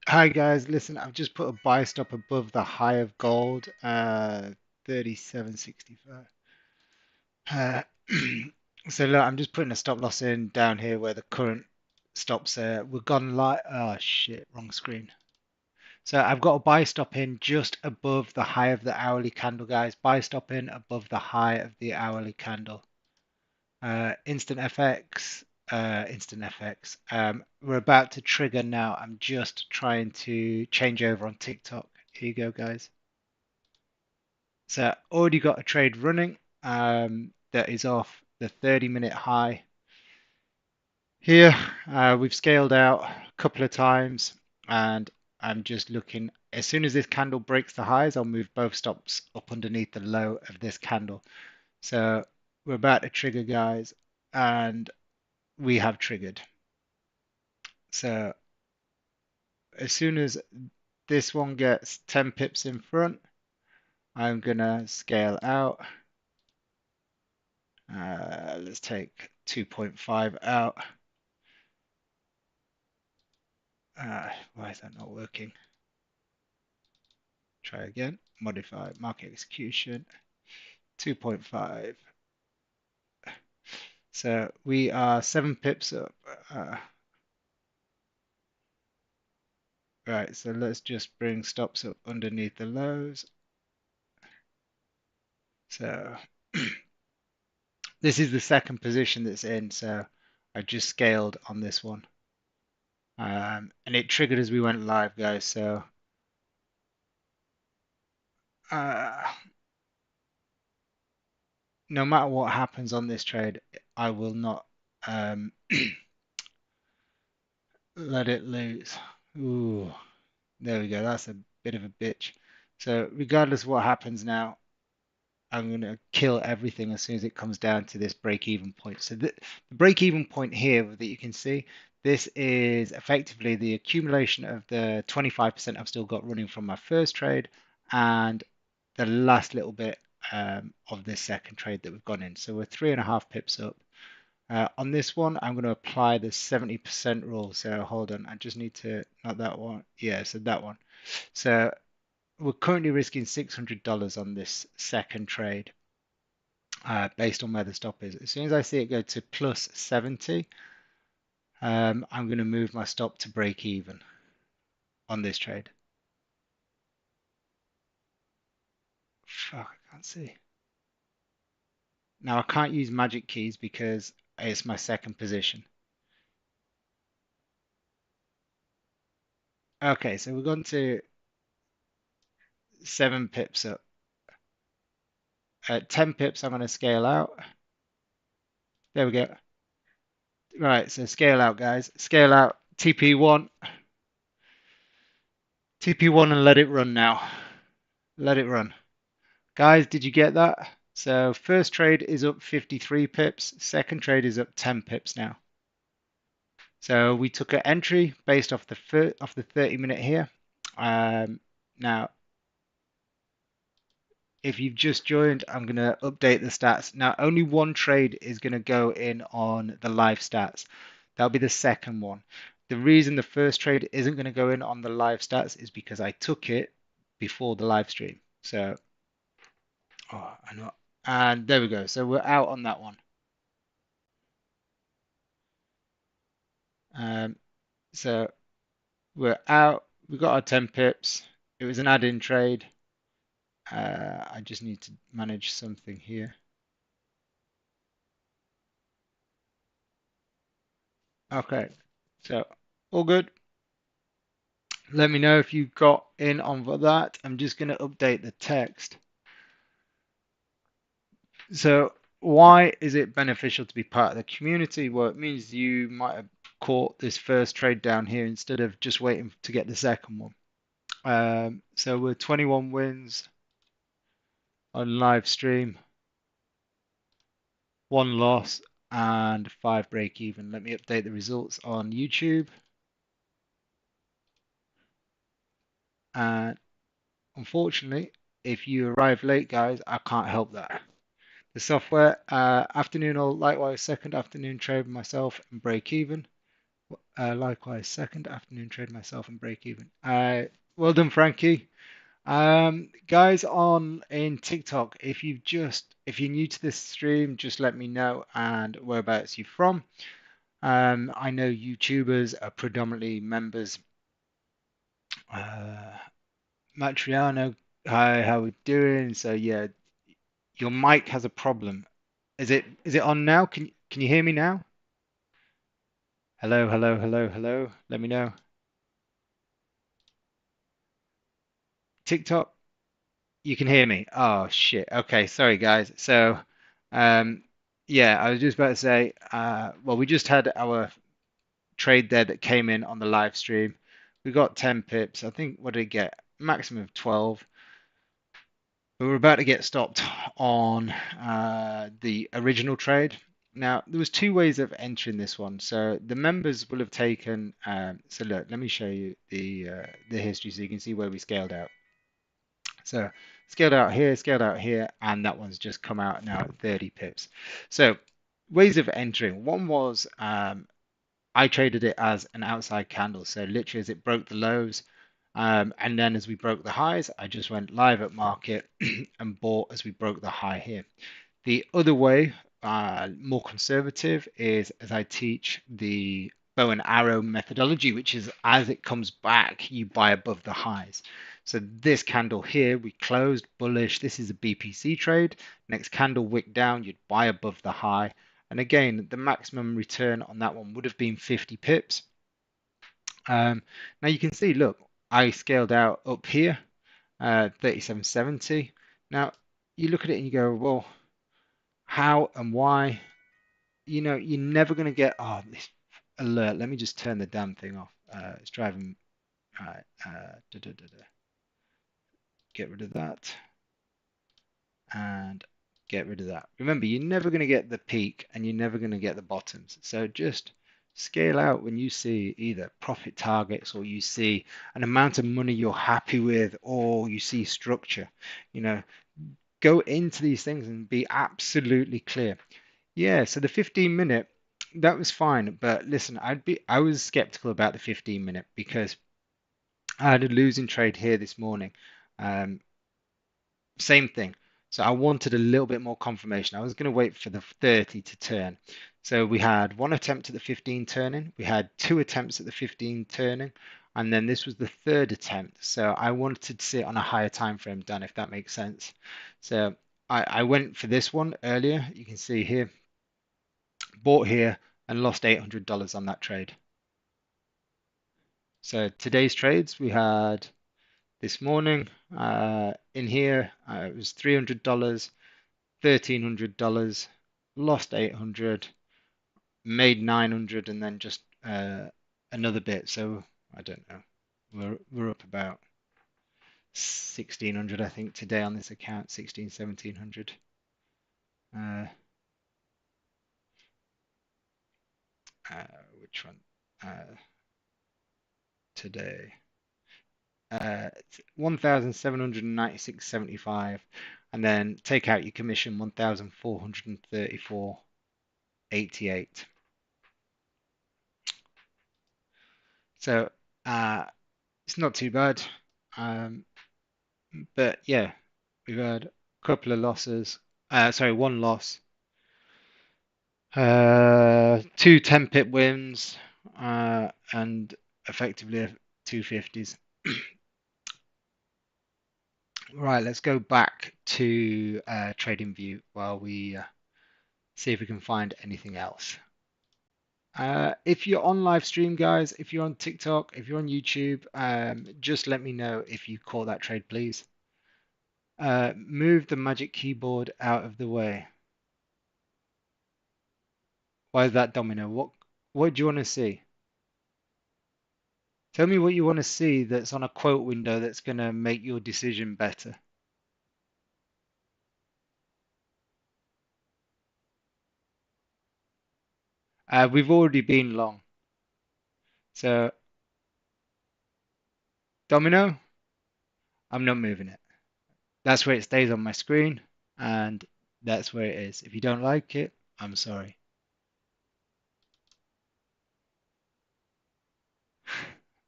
Hi guys, listen, I've just put a buy stop above the high of gold, 37.65. Uh, so look, I'm just putting a stop loss in down here where the current stops are. We've gone live. Oh shit, wrong screen. So I've got a buy stop in just above the high of the hourly candle, guys. Buy stop in above the high of the hourly candle. Instant FX, instant FX. We're about to trigger now. I'm just trying to change over on TikTok. Here you go, guys. So already got a trade running that is off the 30-minute high. Here, we've scaled out a couple of times, and I'm just looking. As soon as this candle breaks the highs, I'll move both stops up underneath the low of this candle. So we're about to trigger, guys, and we have triggered. So as soon as this one gets 10 pips in front, I'm gonna scale out. Let's take 2.5 out. Why is that not working? Try again. Modify market execution. 2.5. So we are 7 pips up. Right, so let's just bring stops up underneath the lows. So this is the second position that's in, so I just scaled on this one. And it triggered as we went live, guys. So uh, no matter what happens on this trade, I will not let it lose. Ooh, there we go. That's a bit of a bitch. So regardless of what happens now, I'm going to kill everything as soon as it comes down to this break-even point. So the break-even point here that you can see, this is effectively the accumulation of the 25% I've still got running from my first trade and the last little bit of this second trade that we've gone in. So we're 3.5 pips up. On this one, I'm going to apply the 70% rule. So hold on, I just need to, not that one. Yeah, so that one. So we're currently risking $600 on this second trade based on where the stop is. As soon as I see it go to plus 70, I'm going to move my stop to break even on this trade. Fuck, I can't see. Now I can't use magic keys because it's my second position. Okay, so we're going to 7 pips up. At 10 pips, I'm going to scale out. There we go. Right, so scale out, guys. Scale out TP1. TP1 and let it run now. Let it run. Guys, did you get that? So first trade is up 53 pips. Second trade is up 10 pips now. So we took an entry based off the 30-minute here. Now, if you've just joined, I'm going to update the stats. Now, only one trade is going to go in on the live stats. That'll be the second one. The reason the first trade isn't going to go in on the live stats is because I took it before the live stream. So, oh, I know. And there we go. So we're out on that one. Um, so we're out. We got our 10 pips. It was an add-in trade. I just need to manage something here. Okay, so all good. Let me know if you got in on that. I'm just going to update the text. So why is it beneficial to be part of the community? Well, it means you might have caught this first trade down here instead of just waiting to get the second one. So we're 21 wins on live stream, 1 loss, and 5 break even. Let me update the results on YouTube. And unfortunately, if you arrive late, guys, I can't help that. The software, afternoon or likewise second afternoon trade with myself and break even. Likewise, second afternoon trade myself and break even. Well done, Frankie. Guys on in TikTok, if you're new to this stream, just let me know and whereabouts you're from. I know YouTubers are predominantly members. Uh, Matriano, hi, how we doing? So yeah, your mic has a problem. Is it on now? Can you hear me now? Hello, hello, hello, hello. Let me know. TikTok, you can hear me. Oh shit. Okay, sorry guys. So, um, yeah, I was just about to say, well, we just had our trade there that came in on the live stream. We got 10 pips. I think what did it get? Maximum of 12. We were about to get stopped on the original trade. Now, there was two ways of entering this one. So the members will have taken. So look, let me show you the history so you can see where we scaled out. So scaled out here, and that one's just come out now at 30 pips. So ways of entering. One was I traded it as an outside candle. So literally as it broke the lows, and then as we broke the highs, I just went live at market and bought as we broke the high here. The other way, more conservative, is as I teach the bow and arrow methodology, which is as it comes back, you buy above the highs. So this candle here, we closed bullish. This is a BPC trade. Next candle wick down, you'd buy above the high. And again, the maximum return on that one would have been 50 pips. Now you can see, look, I scaled out up here, 37.70. Now you look at it and you go, well, how and why? You know, you're never going to get, oh, this alert. Let me just turn the damn thing off. It's driving. All right, get rid of that and get rid of that. Remember, you're never going to get the peak and you're never going to get the bottoms. So just scale out when you see either profit targets or you see an amount of money you're happy with or you see structure. You know, go into these things and be absolutely clear. Yeah, so the 15-minute, that was fine. But listen, I was skeptical about the 15-minute because I had a losing trade here this morning. Um, Same thing. So I wanted a little bit more confirmation. I was going to wait for the 30 to turn. So we had one attempt at the 15 turning. We had two attempts at the 15 turning. And then this was the third attempt. So I wanted to sit on a higher time frame, Dan, if that makes sense. So I went for this one earlier. You can see here, bought here and lost $800 on that trade. So today's trades we had this morning in here, it was $300. $1,300, lost 800, made 900, and then just another bit. So I don't know. We're up about 1,600, I think, today on this account, 16, 1,700. Which one? Today. 1,796.75, and then take out your commission 1,434.88. So it's not too bad. But yeah, we've had a couple of losses. Sorry, one loss. Two 10-pip wins, and effectively two 50s. Right, let's go back to TradingView while we see if we can find anything else. If you're on live stream, guys, if you're on TikTok, if you're on YouTube, just let me know if you caught that trade, please. Move the magic keyboard out of the way. Why is that, Domino? What do you want to see? Tell me what you want to see that's on a quote window that's going to make your decision better. We've already been long. So, Domino, I'm not moving it. That's where it stays on my screen, and that's where it is. If you don't like it, I'm sorry.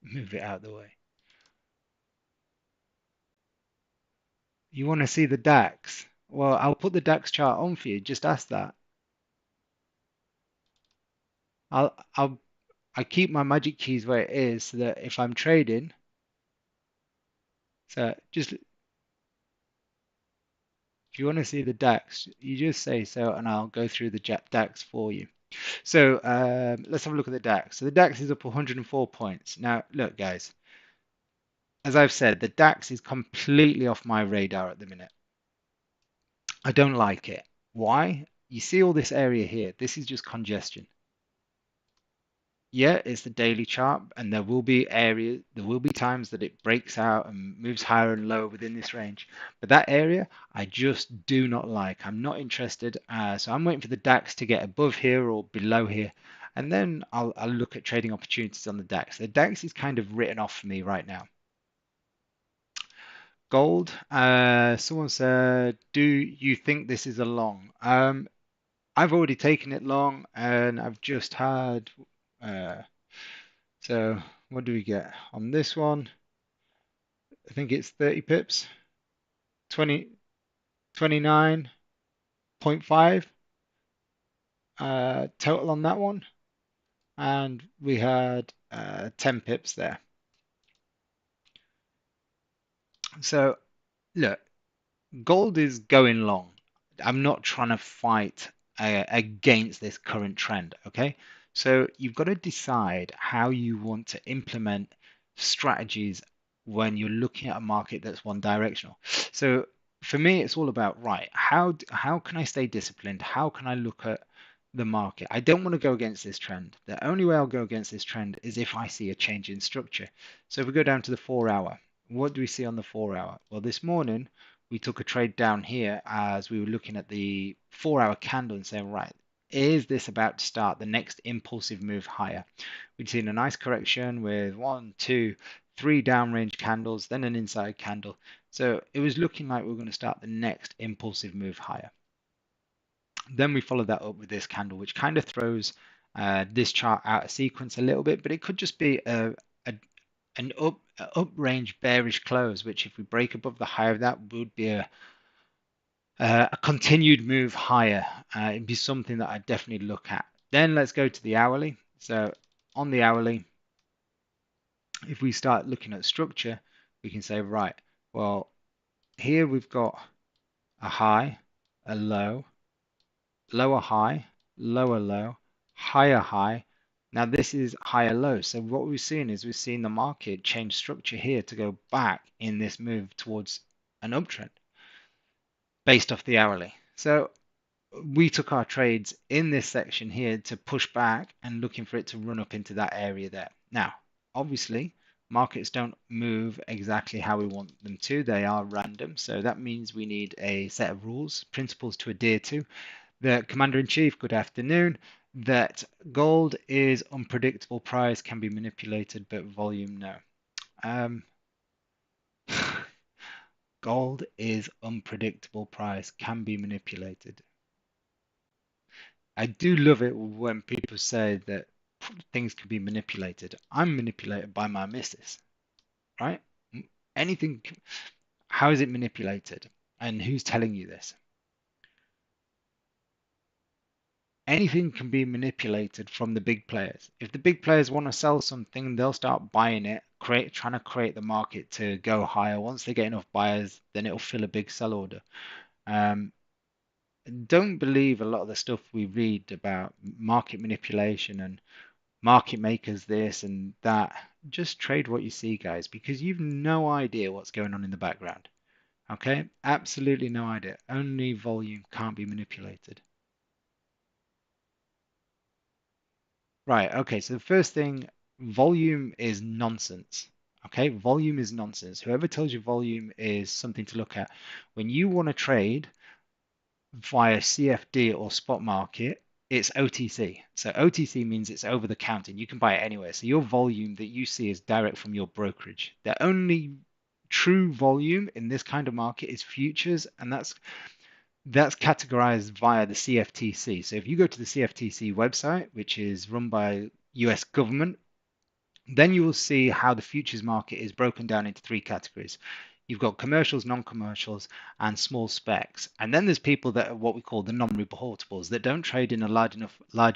Move it out of the way. You want to see the DAX? Well, I'll put the DAX chart on for you. Just ask that. I'll I keep my magic keys where it is so that if I'm trading, so just if you want to see the DAX, you just say so, and I'll go through the DAX for you. So let's have a look at the DAX. So the DAX is up 104 points. Now, look, guys, as I've said, the DAX is completely off my radar at the minute. I don't like it. Why? You see all this area here. This is just congestion. Yeah, it's the daily chart, and there will be areas, there will be times that it breaks out and moves higher and lower within this range. But that area, I just do not like. I'm not interested. So I'm waiting for the DAX to get above here or below here, and then I'll look at trading opportunities on the DAX. The DAX is kind of written off for me right now. Gold, someone said, do you think this is a long? I've already taken it long, and I've just had. Uh, So what do we get on this one? I think it's 30 pips, 20, 29.5 total on that one. And we had 10 pips there. So look, gold is going long. I'm not trying to fight against this current trend, okay? So you've got to decide how you want to implement strategies when you're looking at a market that's one directional. So for me, it's all about, right, how can I stay disciplined? How can I look at the market? I don't want to go against this trend. The only way I'll go against this trend is if I see a change in structure. So if we go down to the 4 hour, what do we see on the 4 hour? Well, this morning, we took a trade down here as we were looking at the 4 hour candle and saying, right, is this about to start the next impulsive move higher? We'd seen a nice correction with 1, 2, 3 downrange candles, then an inside candle. So it was looking like we were going to start the next impulsive move higher. Then we followed that up with this candle, which kind of throws this chart out of sequence a little bit, but it could just be an up range bearish close, which if we break above the high of that would be a continued move higher. It'd be something that I'd definitely look at. Then let's go to the hourly. So on the hourly, if we start looking at structure, we can say, right, well, here we've got a high, a low, lower high, lower low, higher high. Now this is higher low. So what we've seen is we've seen the market change structure here to go back in this move towards an uptrend based off the hourly. So we took our trades in this section here to push back and looking for it to run up into that area there. Now, obviously, markets don't move exactly how we want them to. They are random. So that means we need a set of rules, principles to adhere to. The Commander-in-Chief, good afternoon, that gold is unpredictable, price can be manipulated, but volume, no. Gold is unpredictable, price can be manipulated. I do love it when people say that things can be manipulated. I'm manipulated by my missus, right? Anything, how is it manipulated? And who's telling you this? Anything can be manipulated from the big players. If the big players want to sell something, they'll start buying it, trying to create the market to go higher. Once they get enough buyers, then it'll fill a big sell order. Don't believe a lot of the stuff we read about market manipulation and market makers this and that. Just trade what you see, guys, because you've no idea what's going on in the background. Okay? Absolutely no idea. Only volume can't be manipulated. Right, okay, so the first thing, volume is nonsense. Okay, volume is nonsense. Whoever tells you volume is something to look at. When you want to trade via CFD or spot market, it's OTC. So OTC means it's over the counter and you can buy it anywhere. So your volume that you see is direct from your brokerage. The only true volume in this kind of market is futures, and that's categorized via the CFTC. So if you go to the CFTC website, which is run by US government, Then you will see how the futures market is broken down into three categories. You've got commercials, non-commercials, and small specs. And then there's people that are what we call the non-reportables that don't trade in a large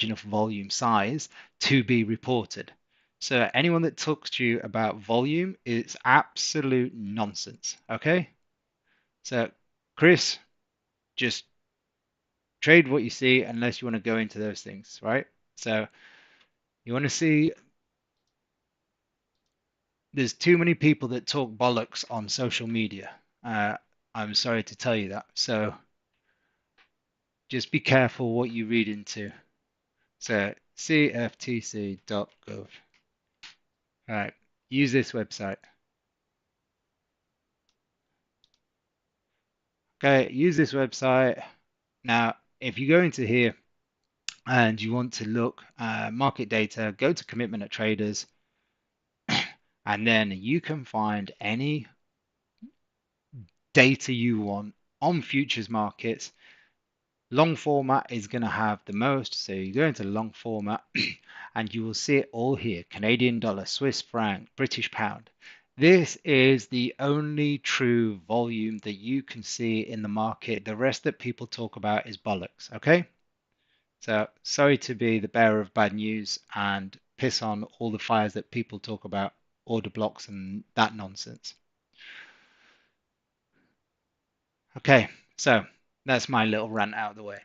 enough volume size to be reported. So anyone that talks to you about volume is absolute nonsense. Okay? So Chris, just trade what you see unless you want to go into those things, right? So you want to see there's too many people that talk bollocks on social media. Uh, I'm sorry to tell you that. So just be careful what you read into. So cftc.gov. All right, use this website. Okay, use this website. Now, if you go into here and you want to look market data, go to commitment at traders, and then you can find any data you want on futures markets. Long format is going to have the most. So you go into long format and you will see it all here. Canadian dollar, Swiss franc, British pound. This is the only true volume that you can see in the market. The rest that people talk about is bollocks. Okay. So sorry to be the bearer of bad news and piss on all the fires that people talk about, order blocks and that nonsense. Okay. So that's my little rant out of the way.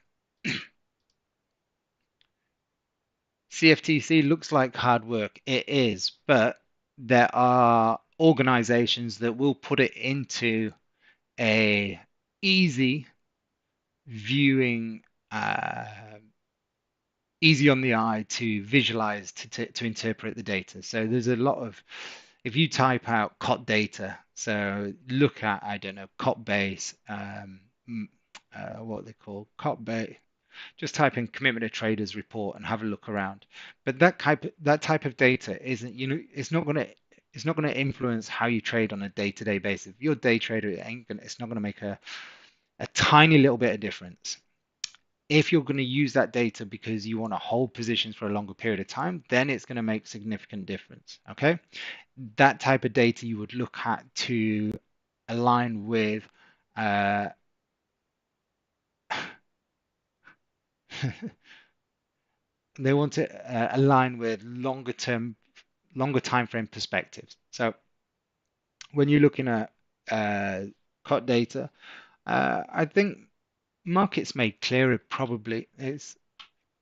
CFTC looks like hard work. It is, but there are organizations that will put it into a easy viewing, easy on the eye to visualize, to interpret the data. So there's a lot of, if you type out COT data, so look at, I don't know, COT base, what they call COT base, just type in commitment of traders report and have a look around. But that type of data isn't, it's not gonna influence how you trade on a day-to-day basis. If you're a day trader, it's not gonna make a tiny little bit of difference. If you're going to use that data because you want to hold positions for a longer period of time, then it's going to make significant difference. Okay, that type of data you would look at to align with uh, they want to align with longer term, longer time frame perspectives. So when you're looking at COT data, I think markets made clearer probably is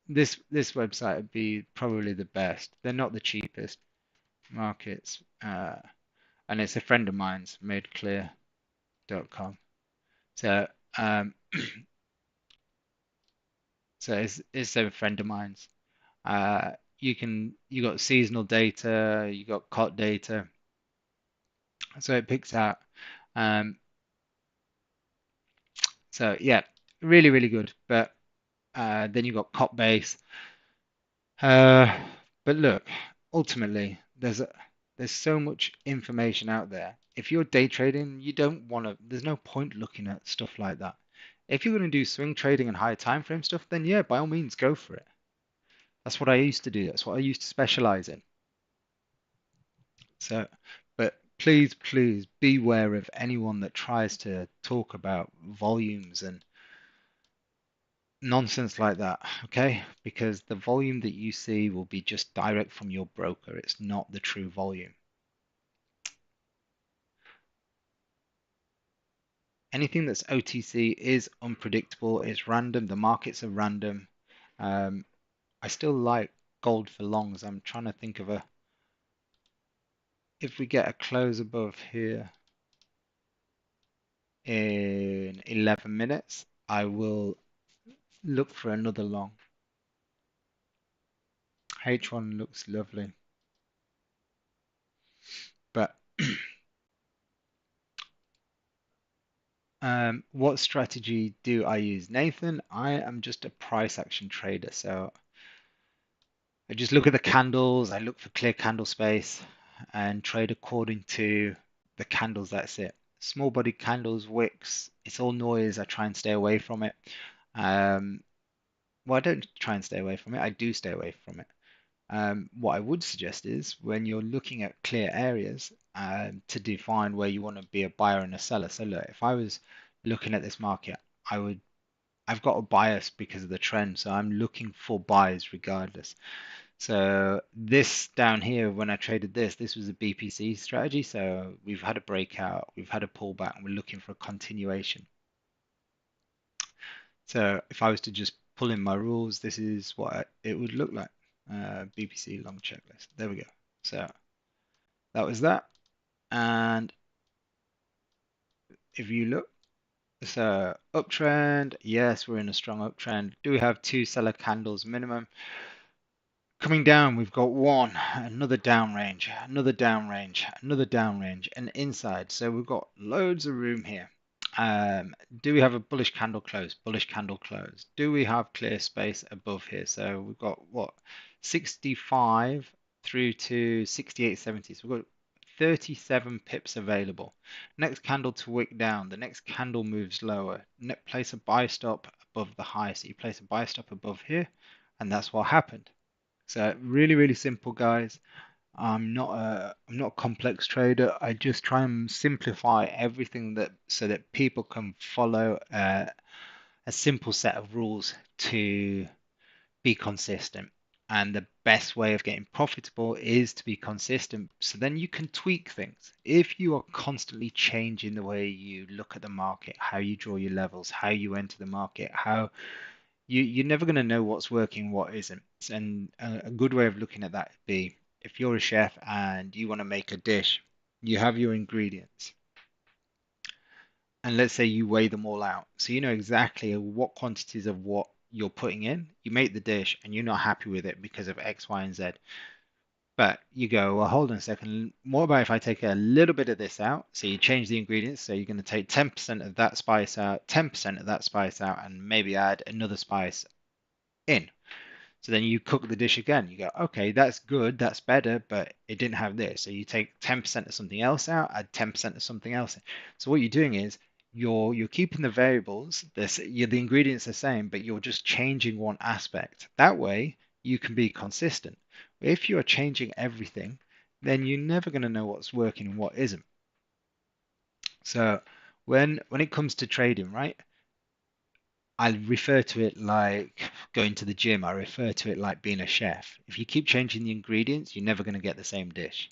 this website would be probably the best. They're not the cheapest markets, and it's a friend of mine's, madeclear.com. So so it's a friend of mine's. You got seasonal data, you got COT data, so it picks out. Um, so yeah, really, really good. But then you got COT base. Uh, but look, ultimately, there's so much information out there. If you're day trading, you don't want to, there's no point looking at stuff like that. If you're going to do swing trading and higher time frame stuff, then yeah, by all means, go for it. That's what I used to do. That's what I used to specialize in. So, but please, please beware of anyone that tries to talk about volumes and nonsense like that, okay? Because the volume that you see will be just direct from your broker. It's not the true volume. Anything that's OTC is unpredictable, it's random, the markets are random. Um, I still like gold for longs. I'm trying to think of if we get a close above here in 11 minutes, I will look for another long. H1 looks lovely. But what strategy do I use? Nathan, I am just a price action trader. So I just look at the candles, I look for clear candle space and trade according to the candles. That's it. Small body candles, wicks, it's all noise. I try and stay away from it. Well, I don't try and stay away from it. I do stay away from it. What I would suggest is when you're looking at clear areas to define where you want to be a buyer and a seller. So look, if I was looking at this market, I've got a bias because of the trend, so I'm looking for buys regardless. So this down here, when I traded this was a BPC strategy. So we've had a breakout, we've had a pullback, and we're looking for a continuation. So if I was to just pull in my rules, this is what it would look like. BPC long checklist. There we go. So that was that. And if you look, so uptrend, yes, we're in a strong uptrend. Do we have two seller candles minimum? Coming down, we've got one, another down range, another down range, another down range, and inside. So we've got loads of room here. Do we have a bullish candle close? Bullish candle close. Do we have clear space above here? So we've got what? 65 through to 68.70. So we've got 37 pips available. Next candle to wick down. The next candle moves lower. Place a buy stop above the high. So you place a buy stop above here, and that's what happened. So really, really simple, guys. I'm not a complex trader. I just try and simplify everything that so that people can follow a simple set of rules to be consistent. And the best way of getting profitable is to be consistent. So then you can tweak things. If you are constantly changing the way you look at the market, how you draw your levels, how you enter the market, how you're never going to know what's working, what isn't. And a good way of looking at that would be if you're a chef and you want to make a dish, you have your ingredients, and let's say you weigh them all out. So you know exactly what quantities of what you're putting in. You make the dish and you're not happy with it because of X, Y, and Z. But you go, well, hold on a second. What about if I take a little bit of this out? So you change the ingredients. So you're going to take 10% of that spice out, 10% of that spice out, and maybe add another spice in. So then you cook the dish again. You go, okay, that's good, that's better, but it didn't have this. So you take 10% of something else out, add 10% of something else in. So what you're doing is you're keeping the variables, the ingredients the same, but you're just changing one aspect. That way you can be consistent. If you're changing everything, then you're never going to know what's working and what isn't. So when it comes to trading, right? I refer to it like going to the gym. I refer to it like being a chef. If you keep changing the ingredients, you're never going to get the same dish.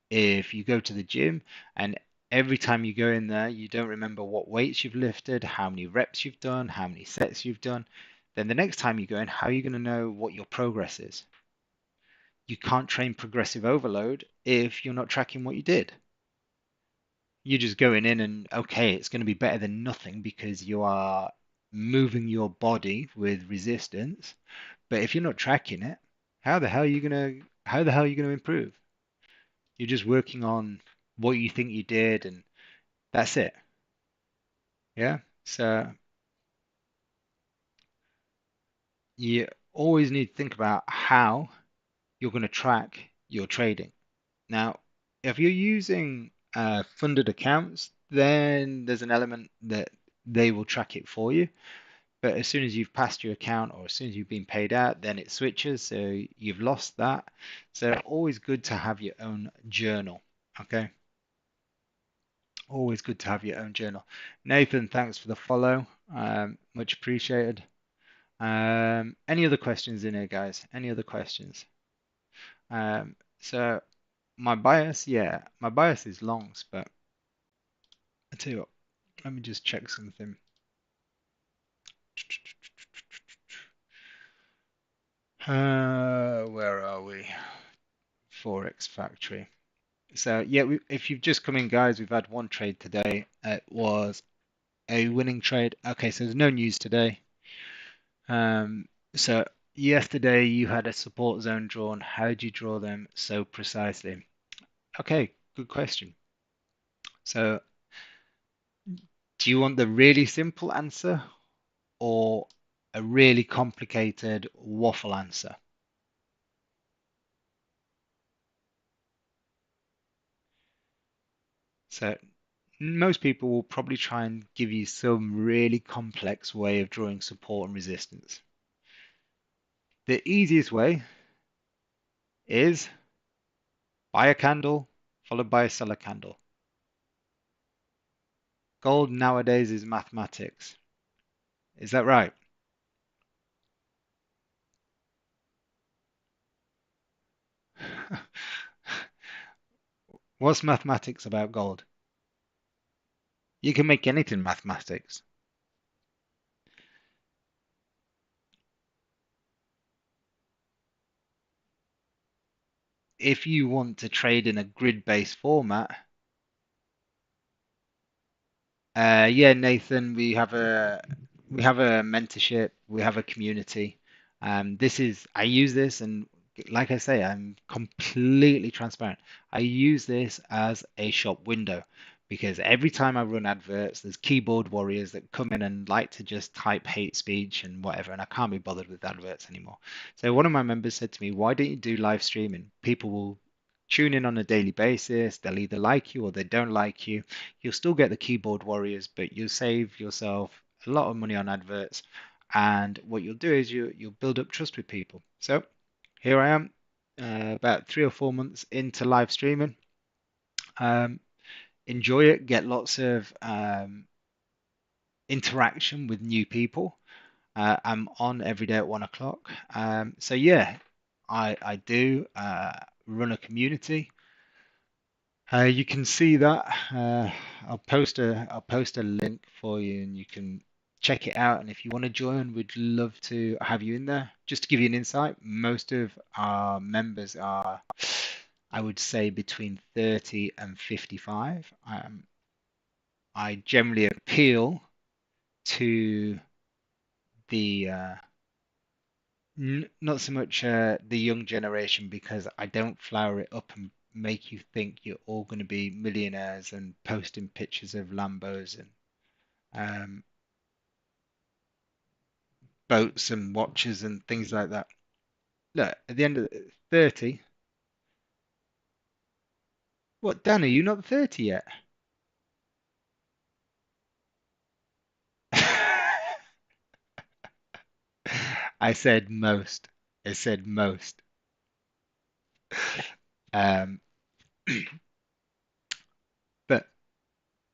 If you go to the gym and every time you go in there, you don't remember what weights you've lifted, how many reps you've done, how many sets you've done, then the next time you go in, how are you going to know what your progress is? You can't train progressive overload if you're not tracking what you did. You're just going in and okay, it's going to be better than nothing because you are moving your body with resistance. But if you're not tracking it, how the hell are you gonna improve? You're just working on what you think you did and that's it. Yeah. So you always need to think about how you're going to track your trading. Now, if you're using funded accounts, then there's an element that they will track it for you. But as soon as you've passed your account or as soon as you've been paid out, then it switches. So you've lost that. So always good to have your own journal. Okay. Always good to have your own journal. Nathan, thanks for the follow. Much appreciated. Any other questions in here, guys? Any other questions? So my bias, yeah, my bias is longs, but I tell you what, let me just check something. Where are we? Forex Factory. So yeah, if you've just come in, guys, we've had one trade today. It was a winning trade. Okay, so there's no news today. So yesterday you had a support zone drawn. How did you draw them so precisely? Okay, good question. So do you want the really simple answer or a really complicated waffle answer? So most people will probably try and give you some really complex way of drawing support and resistance. The easiest way is buy a candle followed by a sell a candle. Gold nowadays is mathematics. Is that right? What's mathematics about gold? You can make anything mathematics. If you want to trade in a grid-based format, yeah, Nathan, we have a mentorship, we have a community. I use this, and like I say, I'm completely transparent. I use this as a shop window because every time I run adverts, there's keyboard warriors that come in and like to just type hate speech and whatever, and I can't be bothered with adverts anymore. So one of my members said to me, "Why don't you do live streaming? People will tune in on a daily basis. They'll either like you or they don't like you. You'll still get the keyboard warriors, but you'll save yourself a lot of money on adverts. And what you'll do is you'll build up trust with people." So here I am, about 3 or 4 months into live streaming. Um, Enjoy it, get lots of interaction with new people. I'm on every day at 1 o'clock. So yeah, I do run a community. You can see that. I'll post a link for you, and you can check it out. And if you want to join, we'd love to have you in there. Just to give you an insight, most of our members are, I would say, between 30 and 55. I generally appeal to the not so much the young generation because I don't flower it up and make you think you're all going to be millionaires and posting pictures of Lambos and um, boats and watches and things like that. Look, at the end of 30, what, Dan, are you not 30 yet? I said most. I said most. Um, but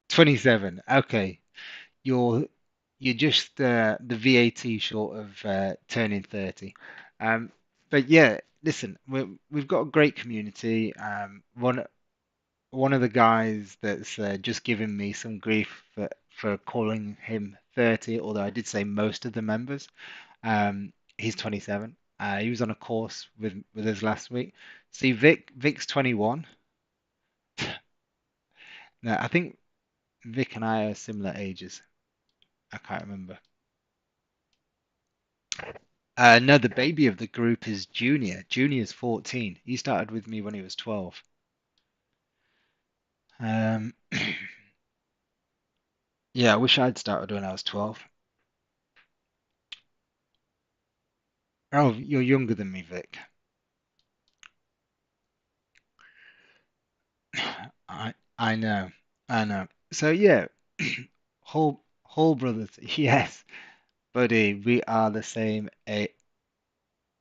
27. Okay, you're you're just the VAT short of turning 30. Um, but yeah, listen, we've got a great community. One of the guys that's just given me some grief for calling him 30, although I did say most of the members. He's 27. He was on a course with us last week. See, Vic's 21. No, I think Vic and I are similar ages. I can't remember. No, the baby of the group is Junior. Junior's 14. He started with me when he was 12. Um, yeah, I wish I'd started when I was 12. Oh, you're younger than me, Vic. I know, I know. So yeah, whole brothers. Yes, buddy, we are the same.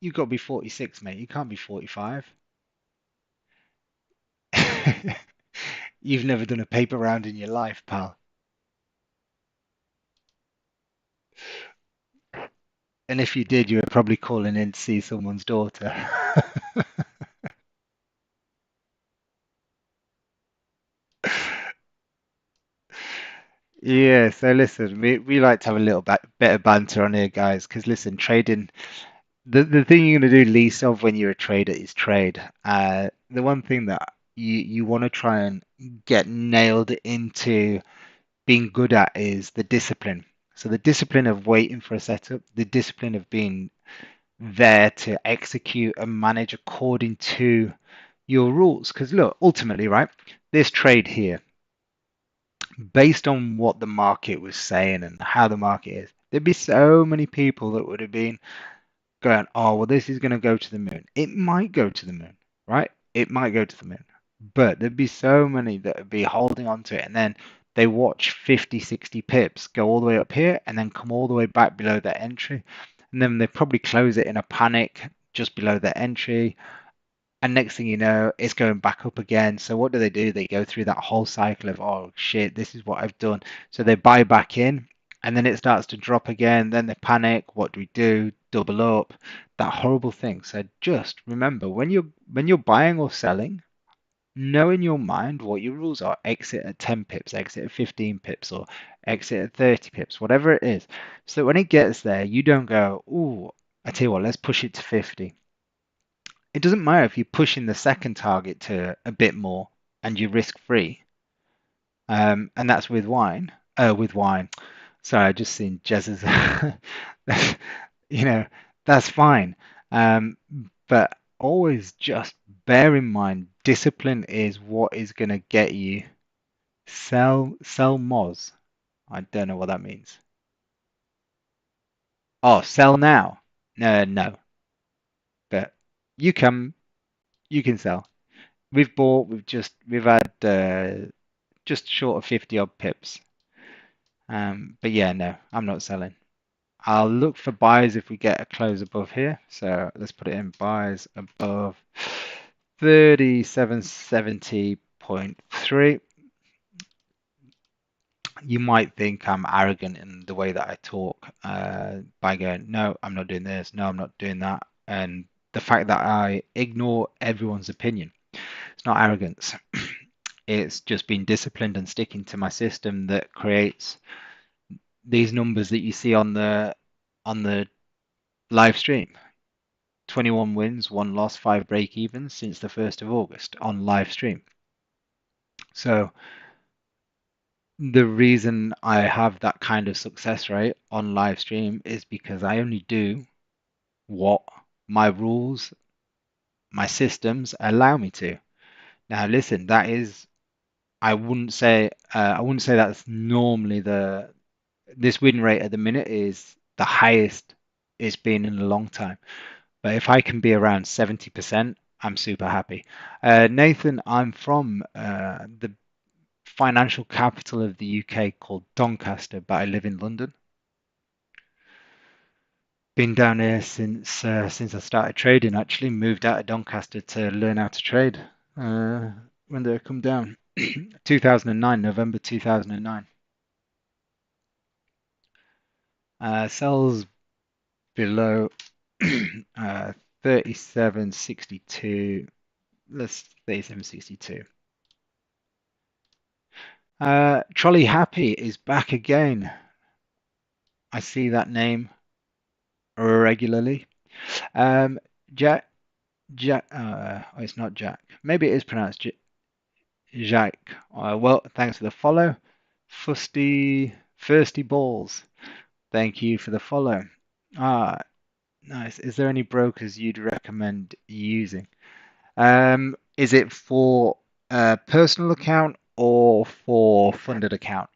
You got to be 46, mate. You can't be 45. You've never done a paper round in your life, pal. And if you did, you were probably calling in to see someone's daughter. Yeah, so listen, we like to have a little bit of banter on here, guys, because listen, trading, the thing you're going to do least of when you're a trader is trade. The one thing that you want to try and get nailed into being good at is the discipline. So the discipline of waiting for a setup, the discipline of being there to execute and manage according to your rules. Because look, ultimately, right, this trade here, based on what the market was saying and how the market is, there'd be so many people that would have been going, oh, well, this is going to go to the moon. It might go to the moon, right? It might go to the moon. But there'd be so many that would be holding on to it. And then they watch 50, 60 pips go all the way up here and then come all the way back below their entry. And then they probably close it in a panic just below their entry. And next thing you know, it's going back up again. So what do? They go through that whole cycle of, oh shit, this is what I've done. So they buy back in, and then it starts to drop again. Then they panic. What do we do? Double up. That horrible thing. So just remember when you're buying or selling, know in your mind what your rules are. Exit at 10 pips, exit at 15 pips, or exit at 30 pips, whatever it is. So when it gets there, you don't go, ooh, I tell you what, let's push it to 50. It doesn't matter if you're pushing the second target to a bit more and you're risk free. And that's with wine. With wine. Sorry, I just seen Jez's. You know, that's fine. But always just bear in mind, discipline is what is going to get you. Sell Moz. I don't know what that means. Oh, sell now. No, no. But you can you can sell. We've bought. We've had just short of 50 odd pips. But yeah, no, I'm not selling. I'll look for buys if we get a close above here. So let's put it in buys above 3770.3. You might think I'm arrogant in the way that I talk by going, no, I'm not doing this. No, I'm not doing that. And the fact that I ignore everyone's opinion, it's not arrogance. It's just being disciplined and sticking to my system that creates these numbers that you see on the live stream. 21 wins, one loss, five break evens since the 1st of August on live stream. So the reason I have that kind of success rate on live stream is because I only do what my rules, my systems allow me to. Now listen, that is I wouldn't say that's normally the this win rate at the minute is the highest it's been in a long time. But if I can be around 70%, I'm super happy. Nathan, I'm from the financial capital of the UK called Doncaster, but I live in London. Been down here since I started trading. Actually, moved out of Doncaster to learn how to trade. When did I come down? 2009, November 2009. Sells below 37.62. Let's 37.62. Trolley Happy is back again. I see that name regularly. Um, Jack, oh, it's not Jack. Maybe it is pronounced Jacques. Well, thanks for the follow. Thirsty Balls. Thank you for the follow. Ah, nice. Is there any brokers you'd recommend using? Is it for a personal account or for funded account?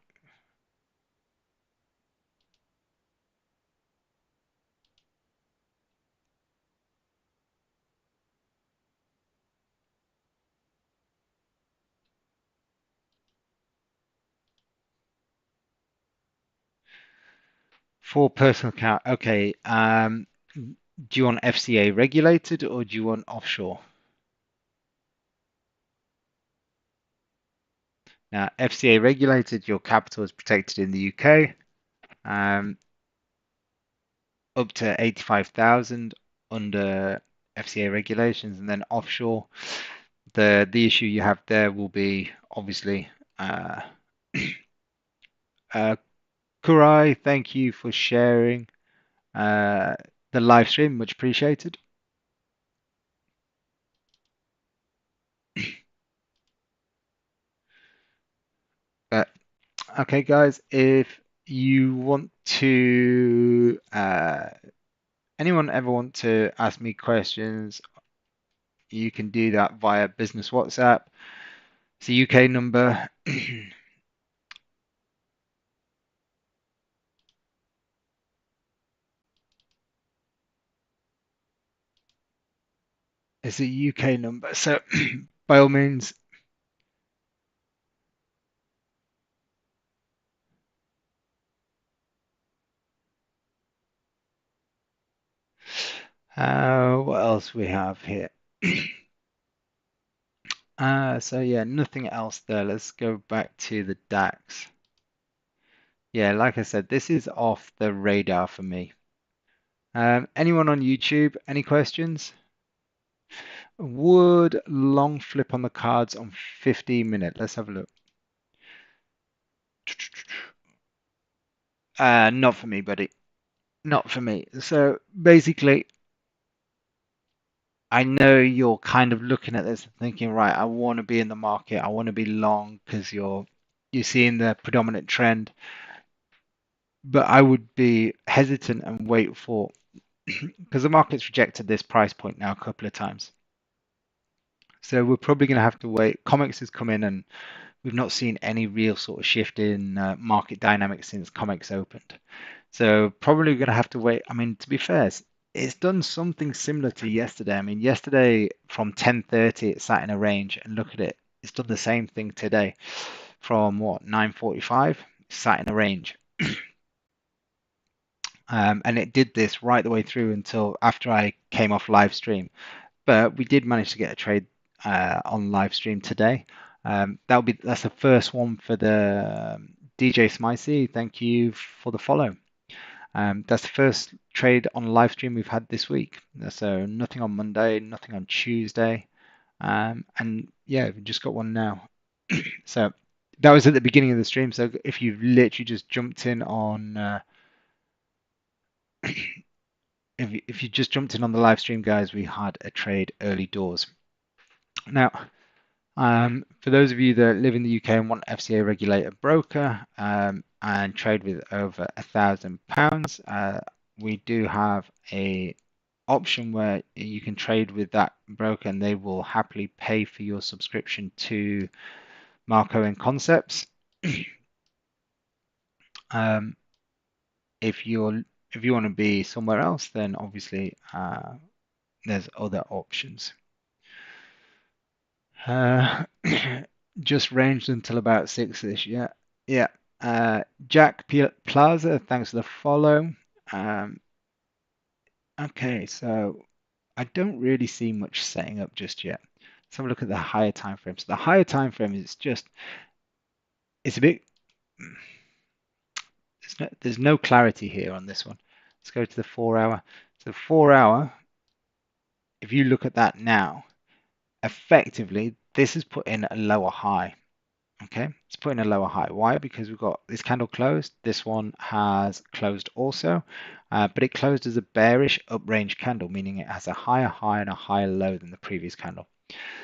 For personal account, okay. Do you want FCA regulated or do you want offshore? Now, FCA regulated, your capital is protected in the UK, up to 85,000 under FCA regulations, and then offshore, the issue you have there will be obviously uh, Kurai, thank you for sharing uh, the live stream, much appreciated. But okay, guys, if you want to, anyone ever want to ask me questions, you can do that via business WhatsApp. It's a UK number. It's a UK number. So by all means, what else we have here? So yeah, nothing else there. Let's go back to the DAX. Yeah, like I said, this is off the radar for me. Anyone on YouTube, any questions? Would long flip on the cards on 15 minute? Let's have a look. Not for me, buddy. Not for me. So basically, I know you're kind of looking at this and thinking, right, I want to be in the market. I want to be long because you're seeing the predominant trend. But I would be hesitant and wait for because the market's rejected this price point now a couple of times. So we're probably going to have to wait. Comics has come in and we've not seen any real sort of shift in market dynamics since Comics opened. So probably going to have to wait. I mean, to be fair, it's done something similar to yesterday. I mean, yesterday from 10:30 it sat in a range, and look at it. It's done the same thing today from what 9:45 sat in a range. And it did this right the way through until after I came off live stream. But we did manage to get a trade on live stream today. That's the first one for the DJ Smicey. Thank you for the follow. That's the first trade on live stream we've had this week. So nothing on Monday, nothing on Tuesday, and yeah, we just got one now. So that was at the beginning of the stream. So if you've literally just jumped in on if you just jumped in on the live stream, guys, we had a trade early doors. Now, for those of you that live in the UK and want FCA regulated broker and trade with over £1,000, we do have a option where you can trade with that broker and they will happily pay for your subscription to Mark Owen Concepts. If you want to be somewhere else, then obviously there's other options. Just ranged until about 6ish. Yeah. Jack Plaza, thanks for the follow. Okay, so I don't really see much setting up just yet. Let's have a look at the higher time frame. So the higher time frame is it's a bit there's no clarity here on this one. Let's go to the 4 hour. So 4 hour, if you look at that now, effectively this is put in a lower high. Okay, it's putting a lower high. Why? Because we've got this candle closed. This one has closed also, but it closed as a bearish uprange candle, meaning it has a higher high and a higher low than the previous candle.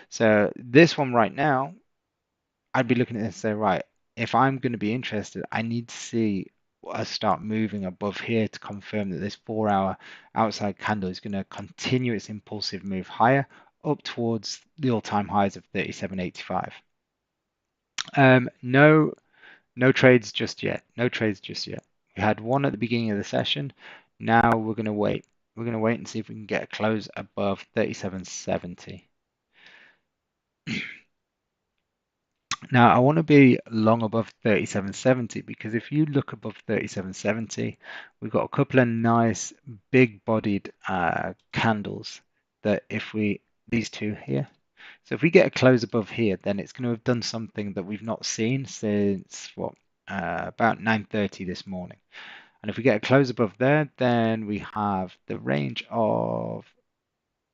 So this one right now, I'd be looking at this and say, right, if I'm going to be interested, I need to see us start moving above here to confirm that this 4 hour outside candle is going to continue its impulsive move higher up towards the all-time highs of 37.85. No trades just yet. No trades just yet. We had one at the beginning of the session. Now we're going to wait. We're going to wait and see if we can get a close above 37.70. Now I want to be long above 37.70 because if you look above 37.70, we've got a couple of nice big-bodied candles that these two here. So if we get a close above here, then it's going to have done something that we've not seen since about 9:30 this morning. And if we get a close above there, then we have the range of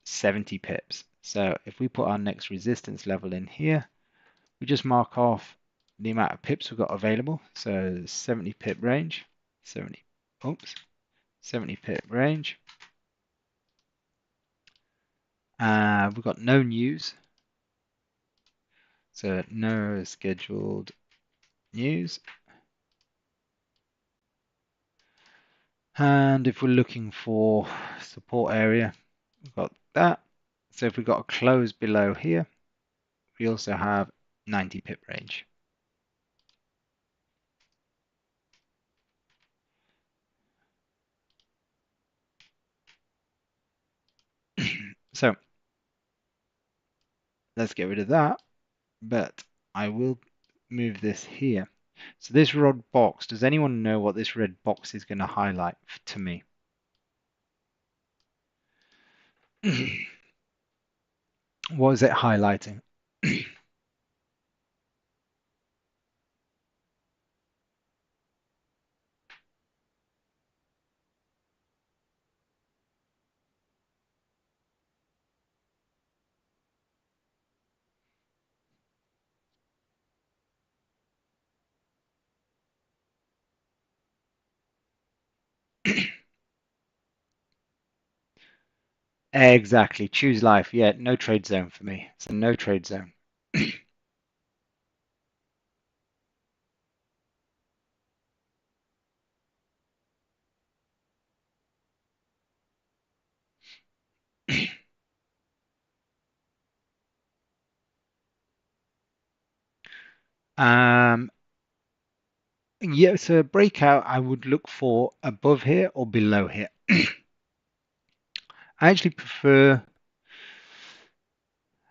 70 pips. So if we put our next resistance level in here, we just mark off the amount of pips we've got available. So 70 pip range, 70 pip range. We've got no news. So no scheduled news. And if we're looking for support area, we've got that. So if we've got a close below here, we also have 90 pip range. So let's get rid of that, but I will move this here. So this red box, does anyone know what this red box is going to highlight to me? What is it highlighting? Exactly. Choose life. Yeah, no trade zone for me. It's a no trade zone. Um, yeah, so breakout, I would look for above here or below here. I actually prefer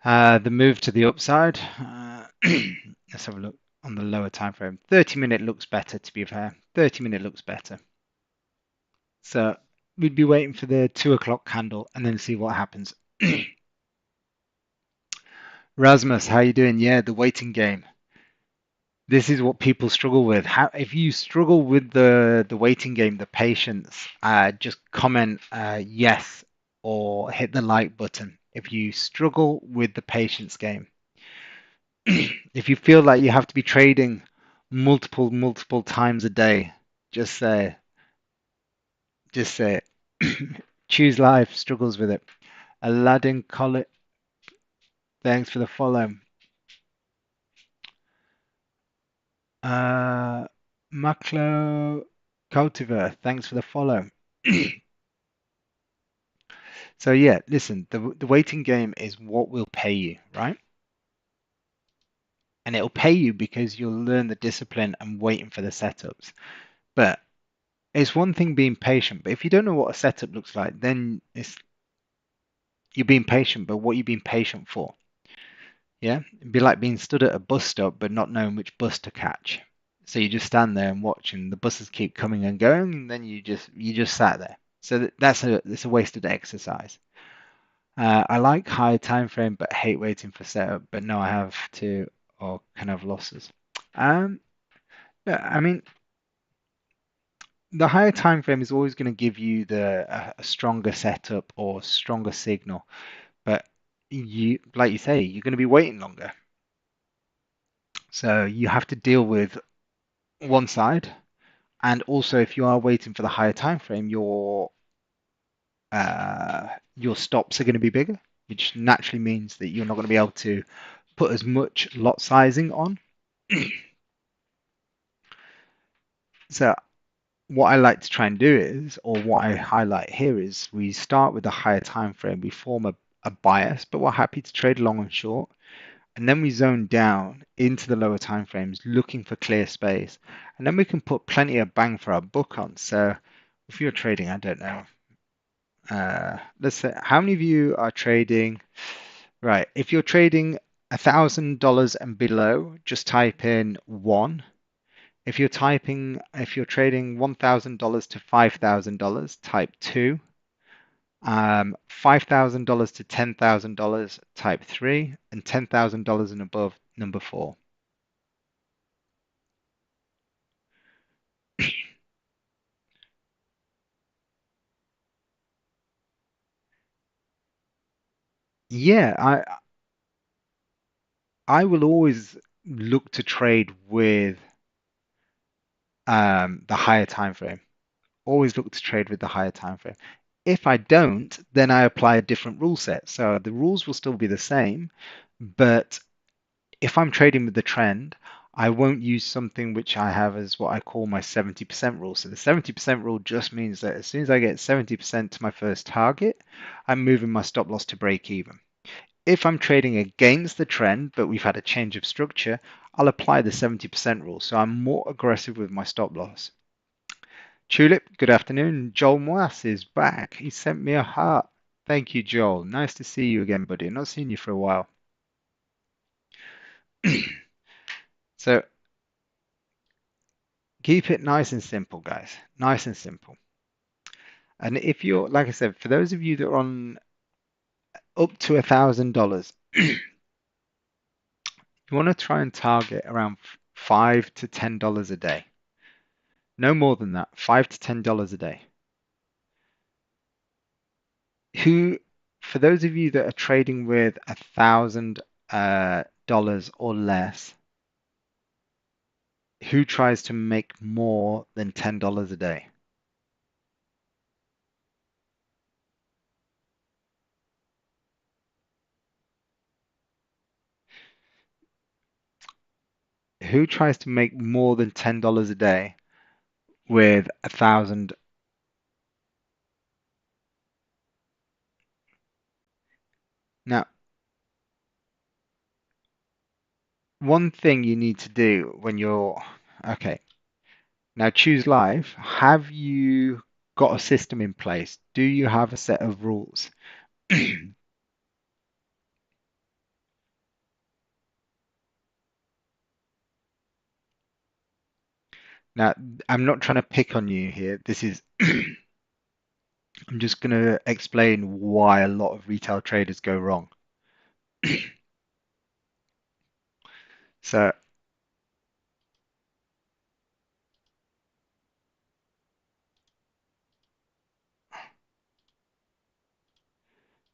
the move to the upside. Let's have a look on the lower time frame. 30-minute looks better, to be fair. 30-minute looks better. So we'd be waiting for the 2 o'clock candle and then see what happens. Rasmus, how you doing? Yeah, the waiting game. This is what people struggle with. How if you struggle with the waiting game, the patience, just comment yes or hit the like button. If you struggle with the patience game, if you feel like you have to be trading multiple times a day, just say it. Choose life struggles with it. Aladdin Collett, thanks for the follow. Uh, Maclo Cultivar, thanks for the follow. So yeah, listen, the waiting game is what will pay you, right? And it'll pay you because you'll learn the discipline and waiting for the setups. But it's one thing being patient, but if you don't know what a setup looks like, then it's you're being patient, but what are you being patient for? Yeah, it'd be like being stood at a bus stop but not knowing which bus to catch. So you just stand there and watch, and the buses keep coming and going, and then you just sat there. So that's a wasted exercise. I like high time frame, but hate waiting for setup. But no, I have to or can have losses. Um, yeah, I mean, the higher time frame is always going to give you a stronger setup or stronger signal. But like you say, you're going to be waiting longer. So you have to deal with one side, and also if you are waiting for the higher time frame, your stops are going to be bigger, which naturally means that you're not going to be able to put as much lot sizing on. So what I like to try and do is, or what I highlight here is, we start with the higher time frame, we form a bias, but we're happy to trade long and short, and then we zone down into the lower time frames, looking for clear space, and then we can put plenty of bang for our buck on. So if you're trading, I don't know, let's say, how many of you are trading? Right, if you're trading $1,000 and below, just type in one. If you're trading $1,000 to $5,000, type two. $5,000 to $10,000, type three, and $10,000 and above, number four. Yeah, I will always look to trade with the higher time frame. Always look to trade with the higher time frame. If I don't, then I apply a different rule set. So the rules will still be the same, but if I'm trading with the trend, I won't use something which I have as what I call my 70% rule. So the 70% rule just means that as soon as I get 70% to my first target, I'm moving my stop loss to break even. If I'm trading against the trend, but we've had a change of structure, I'll apply the 70% rule. So I'm more aggressive with my stop loss. Tulip, good afternoon. Joel Moas is back. He sent me a heart. Thank you, Joel. Nice to see you again, buddy. Not seen you for a while. So keep it nice and simple, guys. Nice and simple. And if you're, like I said, for those of you that are on up to $1,000, You want to try and target around $5 to $10 a day. No more than that, $5 to $10 a day. Who, for those of you that are trading with $1,000 or less, who tries to make more than $10 a day? Who tries to make more than $10 a day with 1,000? Now, one thing you need to do when you're okay, now choose life. Have you got a system in place? Do you have a set of rules? Now, I'm not trying to pick on you here. This is, I'm just going to explain why a lot of retail traders go wrong. So,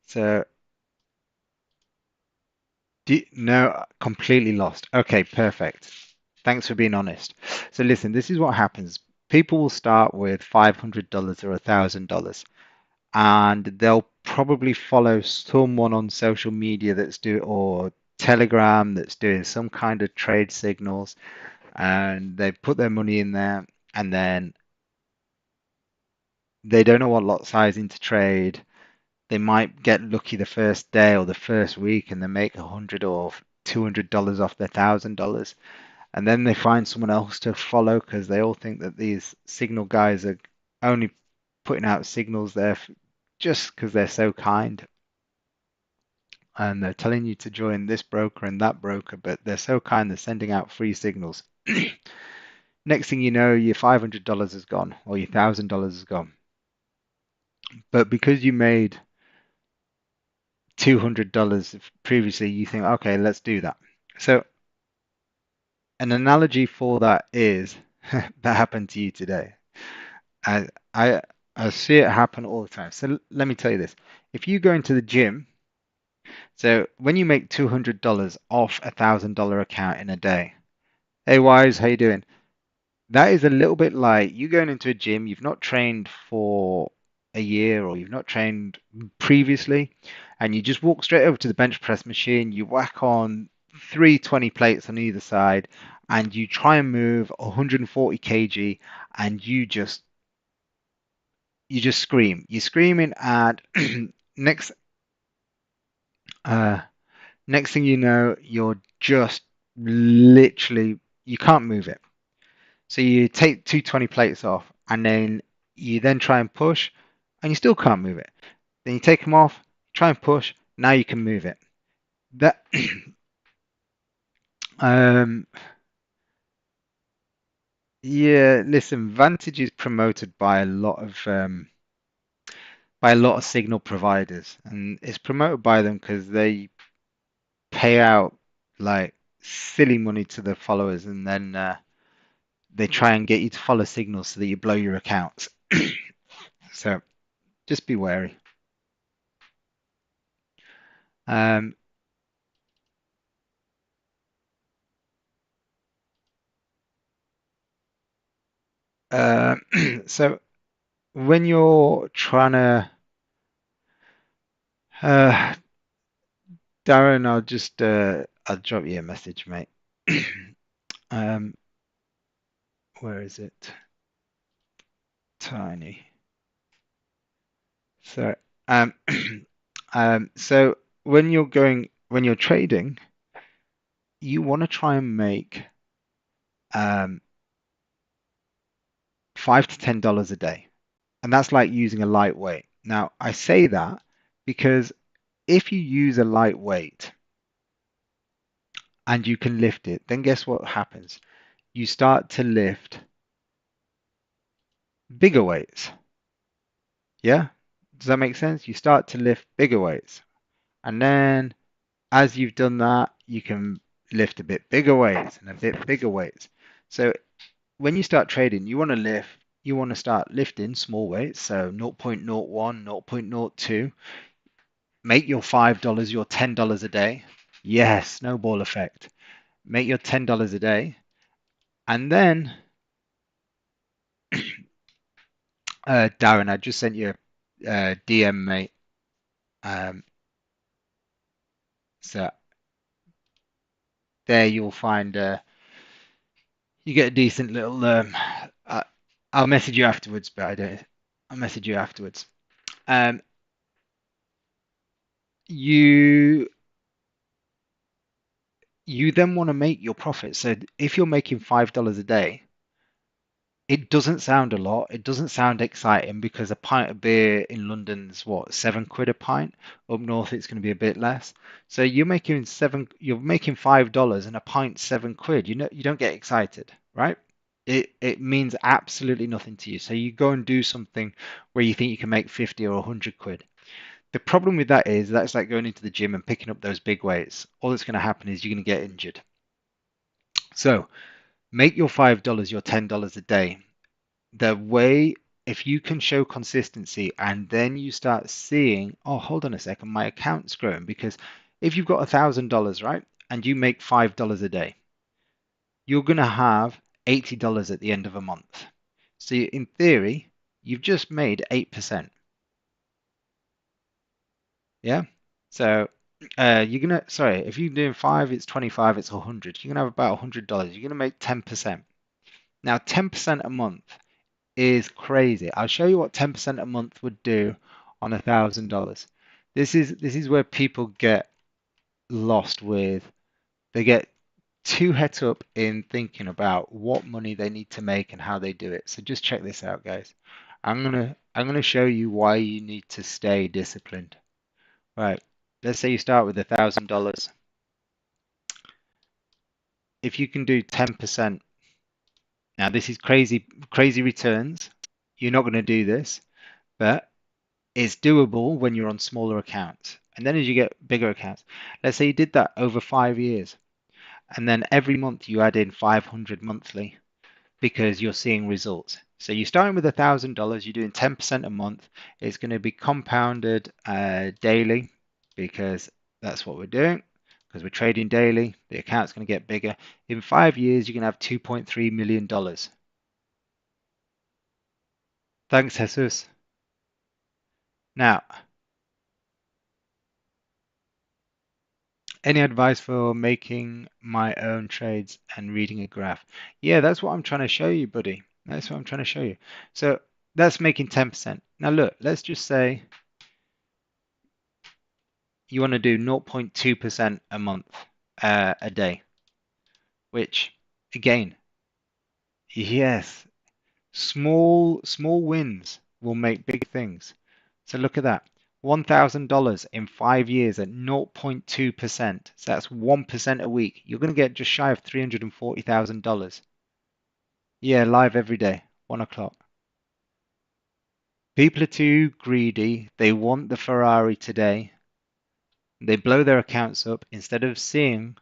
so no, completely lost. Okay, perfect. Thanks for being honest. So listen, this is what happens. People will start with $500 or $1,000, and they'll probably follow someone on social media that's doing, or Telegram, that's doing some kind of trade signals, and they put their money in there, and then they don't know what lot sizing to trade. They might get lucky the first day or the first week, and they make $100 or $200 off their $1,000, and then they find someone else to follow because they all think that these signal guys are only putting out signals there just because they're so kind, and they're telling you to join this broker and that broker, but they're so kind they're sending out free signals. Next thing you know, your $500 is gone or your $1,000 is gone. But because you made $200 previously, you think, okay, let's do that. So an analogy for that is that happened to you today. I, I I see it happen all the time. So let me tell you this. If you go into the gym, so when you make $200 off $1,000 account in a day, hey Wise, how you doing? That is a little bit like you going into a gym, you've not trained for a year or you've not trained previously, and you just walk straight over to the bench press machine, you whack on 320 plates on either side, and you try and move 140 kg, and you just scream. You're screaming, and next uh, next thing you know, you're just literally you can't move it. So you take 220 plates off, and then you then try and push, and you still can't move it. Then you take them off, try and push. Now you can move it. That um, yeah. Listen, Vantage is promoted by a lot of signal providers, and it's promoted by them because they pay out like silly money to their followers, and then they try and get you to follow signals so that you blow your accounts. So just be wary. Um, uh, so when you're trying to, uh, Darren, I'll drop you a message, mate. Um, where is it? Tiny. So, um, so when you're trading, you want to try and make um, $5 to $10 a day, and that's like using a lightweight. Now, I say that because if you use a lightweight and you can lift it, then guess what happens? You start to lift bigger weights. Yeah? Does that make sense? You start to lift bigger weights. And then as you've done that, you can lift a bit bigger weights and a bit bigger weights. So when you start trading, you want to start lifting small weights, so 0.01, 0.02. Make your $5 your $10 a day. Yes, snowball effect. Make your $10 a day. And then, Darren, I just sent you a DM, mate. Um, so there you'll find you get a decent little. I, I'll message you afterwards, but I don't. I'll message you afterwards. Um, you you then want to make your profit. So if you're making $5 a day, it doesn't sound a lot. It doesn't sound exciting because a pint of beer in London's what, £7 a pint. Up north, it's going to be a bit less. So you're making $5 and a pint £7. You don't get excited, right? It means absolutely nothing to you. So you go and do something where you think you can make 50 or £100. The problem with that is that's like going into the gym and picking up those big weights. All that's going to happen is you're going to get injured. So make your $5 your $10 a day. The way, if you can show consistency and then you start seeing, oh, hold on a second, my account's growing, because if you've got $1,000, right, and you make $5 a day, you're going to have $80 at the end of a month. So in theory, you've just made 8%. Yeah. So you're gonna, sorry, if you're doing five, it's 25, it's 100. You're gonna have about $100. You're gonna make 10%. Now, 10% a month is crazy. I'll show you what 10% a month would do on $1,000. This is where people get lost with, they get too het up in thinking about what money they need to make and how they do it. So just check this out, guys. I'm gonna show you why you need to stay disciplined. Right. Let's say you start with $1,000. If you can do 10%, now this is crazy, crazy returns. You're not going to do this, but it's doable when you're on smaller accounts. And then as you get bigger accounts, let's say you did that over 5 years, and then every month you add in 500 monthly because you're seeing results. So you're starting with $1,000, you're doing 10% a month. It's going to be compounded daily because that's what we're doing. Because we're trading daily, the account's going to get bigger. In 5 years, you're going to have $2.3 million. Thanks, Jesus. Now, any advice for making my own trades and reading a graph? Yeah, that's what I'm trying to show you, buddy. That's what I'm trying to show you. So that's making 10%. Now look, let's just say you want to do 0.2% a month, a day, which again, yes, small wins will make big things. So look at that. $1,000 in 5 years at 0.2%. So that's 1% a week. You're going to get just shy of $340,000. Yeah, live every day, 1 o'clock. People are too greedy. They want the Ferrari today. They blow their accounts up instead of seeing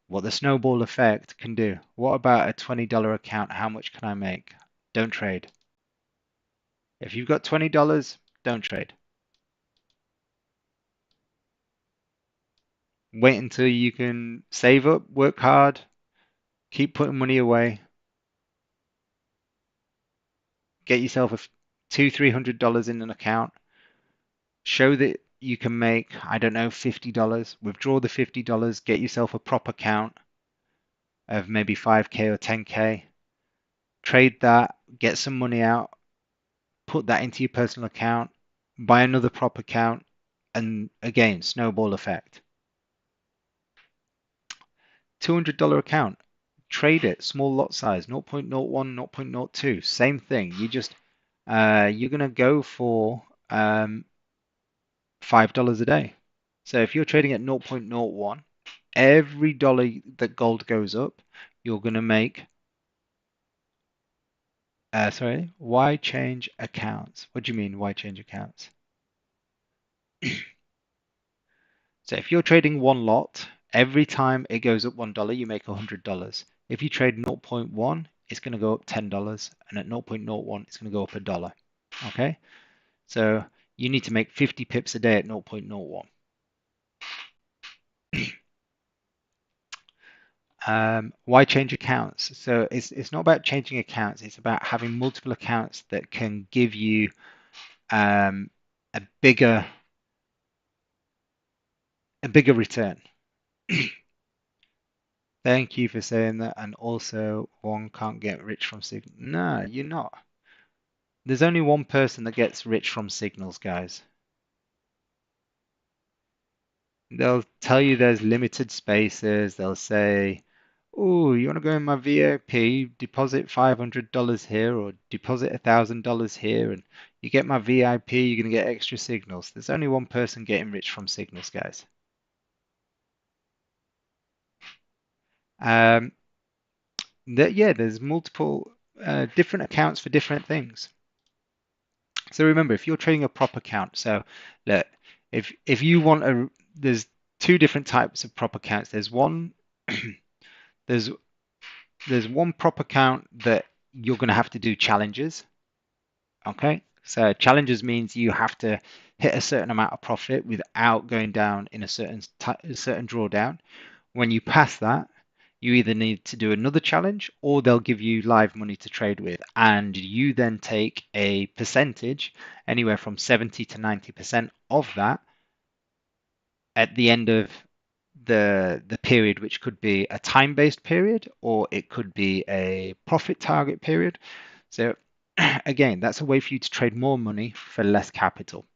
what the snowball effect can do. What about a $20 account? How much can I make? Don't trade. If you've got $20, don't trade. Wait until you can save up, work hard, keep putting money away, get yourself a $200-300 in an account, show that you can make, I don't know, $50, withdraw the $50, get yourself a prop account of maybe 5K or 10K, trade that, get some money out, put that into your personal account, buy another prop account, and again, snowball effect. $200 account, trade it, small lot size, 0.01, 0.02, same thing. You're gonna go for $5 a day. So if you're trading at 0.01, every dollar that gold goes up, you're gonna make. Sorry, why change accounts? What do you mean, why change accounts? So if you're trading one lot Every time it goes up $1, you make $100. If you trade zero point 0.1, it's going to go up $10, and at 0.01, it's going to go up $1. Okay, so you need to make 50 pips a day at 0.01. Why change accounts? So it's not about changing accounts. It's about having multiple accounts that can give you a bigger return. Thank you for saying that. And also, one can't get rich from signals. No, you're not. There's only one person that gets rich from signals, guys. They'll tell you there's limited spaces. They'll say, "Oh, you want to go in my VIP? Deposit $500 here or deposit $1,000 here, and you get my VIP. You're going to get extra signals." There's only one person getting rich from signals, guys. Um, yeah, there's multiple different accounts for different things. So remember, if you're trading a prop account, so look, if you want there's two different types of prop accounts. There's one, there's one prop account that you're going to have to do challenges. Okay, so challenges means you have to hit a certain amount of profit without going down in a certain drawdown. When you pass that, you either need to do another challenge or they'll give you live money to trade with, and you then take a percentage, anywhere from 70 to 90% of that at the end of the period, which could be a time-based period or it could be a profit target period. So again, that's a way for you to trade more money for less capital.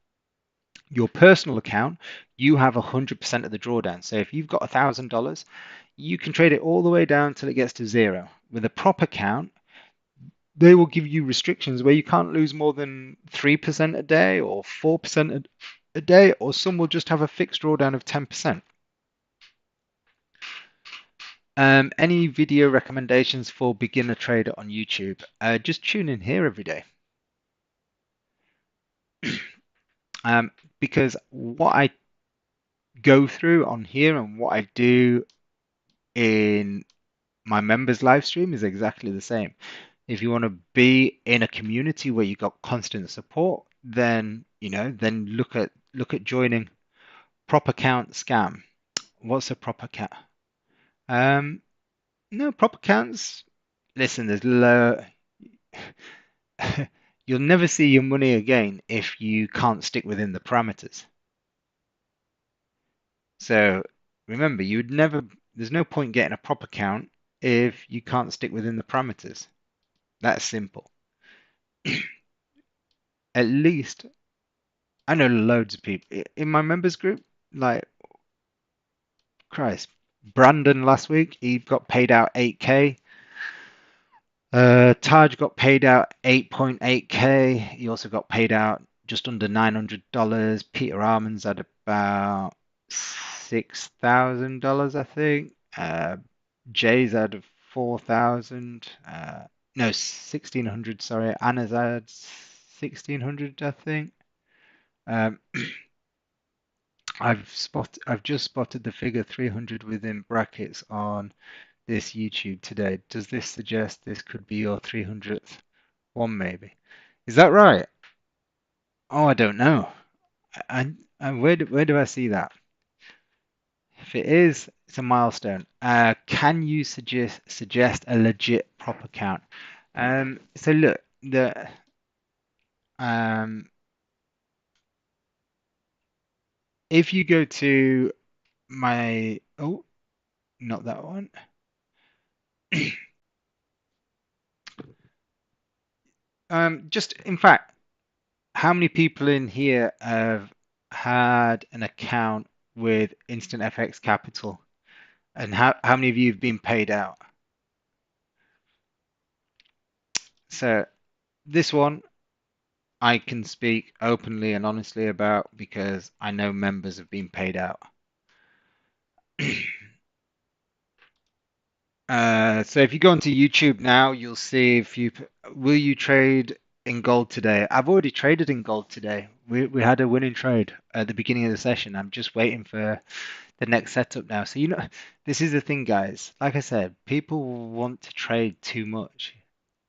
Your personal account, you have 100% of the drawdown. So if you've got $1,000, you can trade it all the way down till it gets to zero. With a prop account, they will give you restrictions where you can't lose more than 3% a day or 4% a day, or some will just have a fixed drawdown of 10%. Any video recommendations for beginner trader on YouTube? Just tune in here every day. Because what I go through on here and what I do in my members live stream is exactly the same. If you want to be in a community where you got constant support, then then look at joining prop account scam. What's a prop account? No, prop accounts. Listen, there's low. You'll never see your money again if you can't stick within the parameters. So remember, you would never. There's no point getting a prop account if you can't stick within the parameters. That's simple. At least I know loads of people in my members group. Like Christ, Brandon last week he got paid out 8K. Taj got paid out 8.8K. He also got paid out just under $900. Peter Armans had about $6,000, I think. Jay's had 4,000. No, 1,600. Sorry, Anna's had 1,600, I think. Um, I've just spotted the figure 300 within brackets on this YouTube today. Does this suggest this could be your 300th one, maybe? Is that right? Oh, I don't know. And where do I see that? If it is, it's a milestone. Can you suggest a legit prop account? So look, um, if you go to my not that one. Just in fact, how many people in here have had an account with Instant FX Capital? And how many of you have been paid out? So this one I can speak openly and honestly about because I know members have been paid out. So if you go onto YouTube now, you'll see if you will you trade in gold today. I've already traded in gold today. We had a winning trade at the beginning of the session. I'm just waiting for the next setup now. So this is the thing, guys. Like I said, people want to trade too much.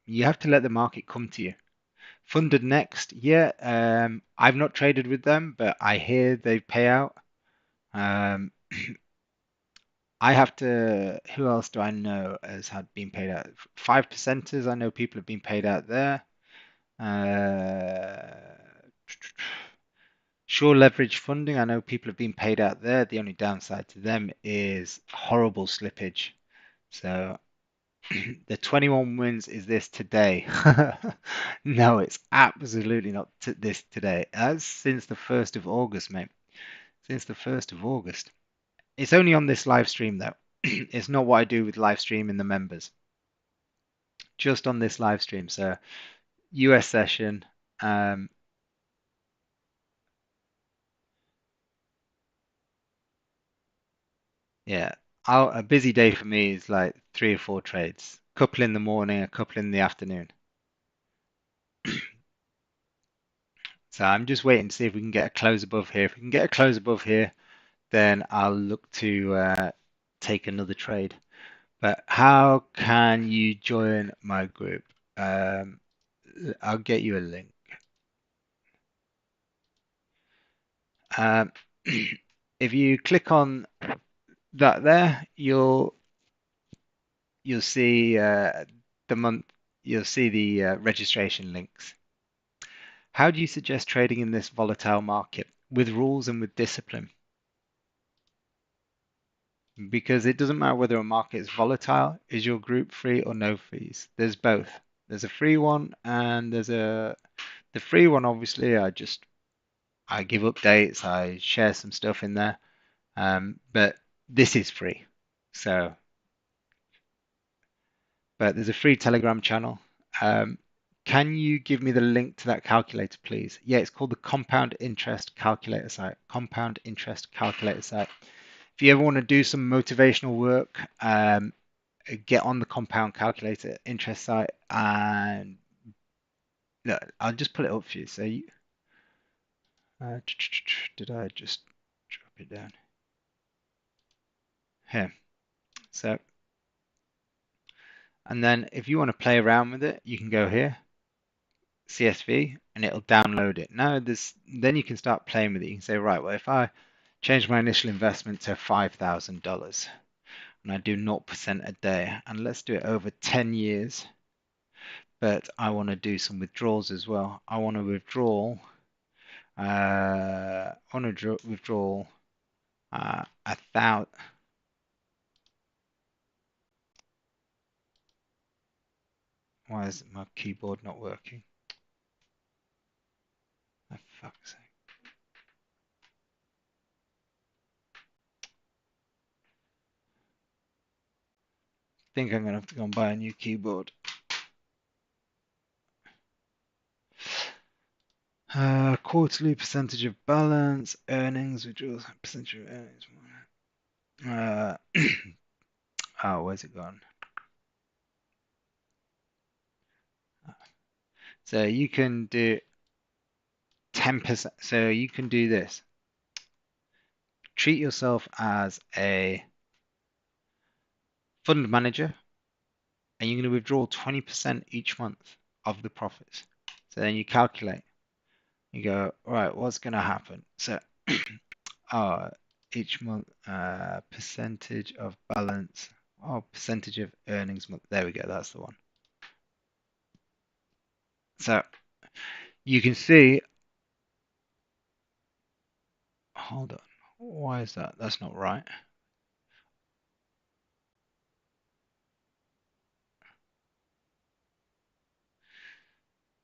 You have to let the market come to you. Funded next, yeah. I've not traded with them, but I hear they pay out. Um, I have to. Who else do I know has had been paid out? 5%ers. I know people have been paid out there. Sure leverage funding. I know people have been paid out there. The only downside to them is horrible slippage. So the 21 wins is this today. No, it's absolutely not this today. That's since the 1st of August, mate. Since the 1st of August. It's only on this live stream, though. It's not what I do with live stream in the members. Just on this live stream. So US session. Yeah. A busy day for me is like 3 or 4 trades. Couple in the morning, a couple in the afternoon. So I'm just waiting to see if we can get a close above here. If we can get a close above here, then I'll look to take another trade. But how can you join my group? Um, I'll get you a link. Um, if you click on that there, you'll see the month. You'll see the registration links. How do you suggest trading in this volatile market with rules and with discipline? Because it doesn't matter whether a market is volatile, is your group free or no fees? There's both. There's a free one and the free one, obviously, I give updates, I share some stuff in there. But this is free. So, but there's a free Telegram channel. Um, can you give me the link to that calculator, please? Yeah, it's called the Compound Interest Calculator site. Compound Interest Calculator site. If you ever want to do some motivational work, get on the Compound Calculator interest site, and look, I'll just put it up for you. So, did I just drop it down here? So, and then if you want to play around with it, you can go here, CSV, and it'll download it. Now, then you can start playing with it. You can say, right, well, if I change my initial investment to $5,000 and I do 0% a day, and let's do it over 10 years. But I want to do some withdrawals as well. I want to withdraw. I want to withdraw 1,000. Why is my keyboard not working? Oh, fuck's sake. I think I'm gonna have to go and buy a new keyboard. Quarterly percentage of balance, earnings, withdrawals, percentage of earnings. Oh, where's it gone? So you can do 10%. So you can do this. Treat yourself as a fund manager, and you're going to withdraw 20% each month of the profits. So then you calculate. You go, all right, what's going to happen? So each month, percentage of balance, percentage of earnings month. There we go, that's the one. So you can see, hold on, why is that? That's not right.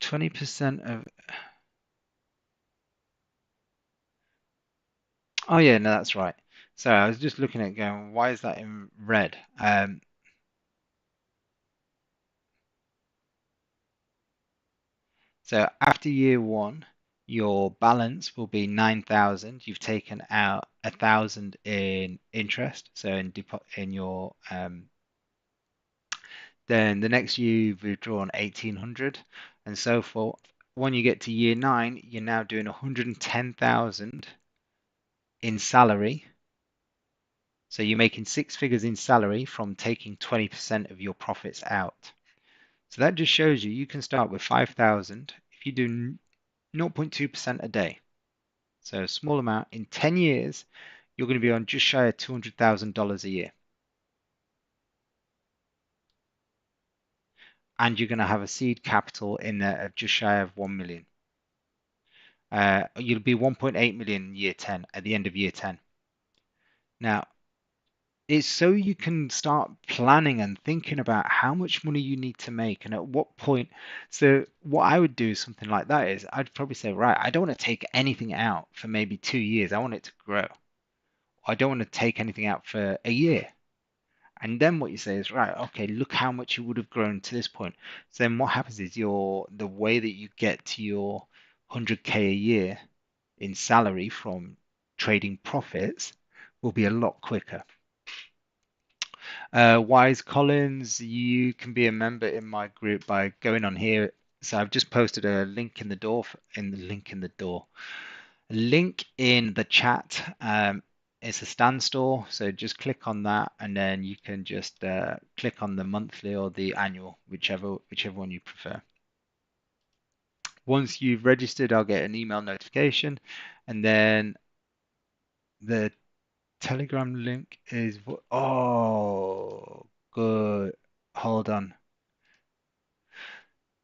20% of, oh yeah, no, that's right. So I was just looking at it going, why is that in red? So after year one, your balance will be 9,000. You've taken out 1,000 in interest, so in your then the next year you've withdrawn 1,800. and so forth. When you get to year 9, you're now doing 110,000 in salary. So you're making 6 figures in salary from taking 20% of your profits out. So that just shows you can start with 5,000 if you do 0.2% a day. So a small amount. In 10 years, you're going to be on just shy of $200,000 a year. And you're going to have a seed capital in there of just shy of 1 million. You'll be 1.8 million in year 10 at the end of year 10. Now, it's so you can start planning and thinking about how much money you need to make and at what point. So what I would do something like that is I'd probably say, right, I don't want to take anything out for maybe 2 years. I want it to grow. I don't want to take anything out for a year. And then what you say is, right, okay, look how much you would have grown to this point. So then what happens is the way that you get to your 100K a year in salary from trading profits will be a lot quicker. Wise Collins, you can be a member in my group by going on here. So I've just posted a link in the door, a link in the chat. It's a stand store, so just click on that, and then you can just click on the monthly or the annual, whichever one you prefer. Once you've registered, I'll get an email notification, and then the Telegram link is oh, good. Hold on.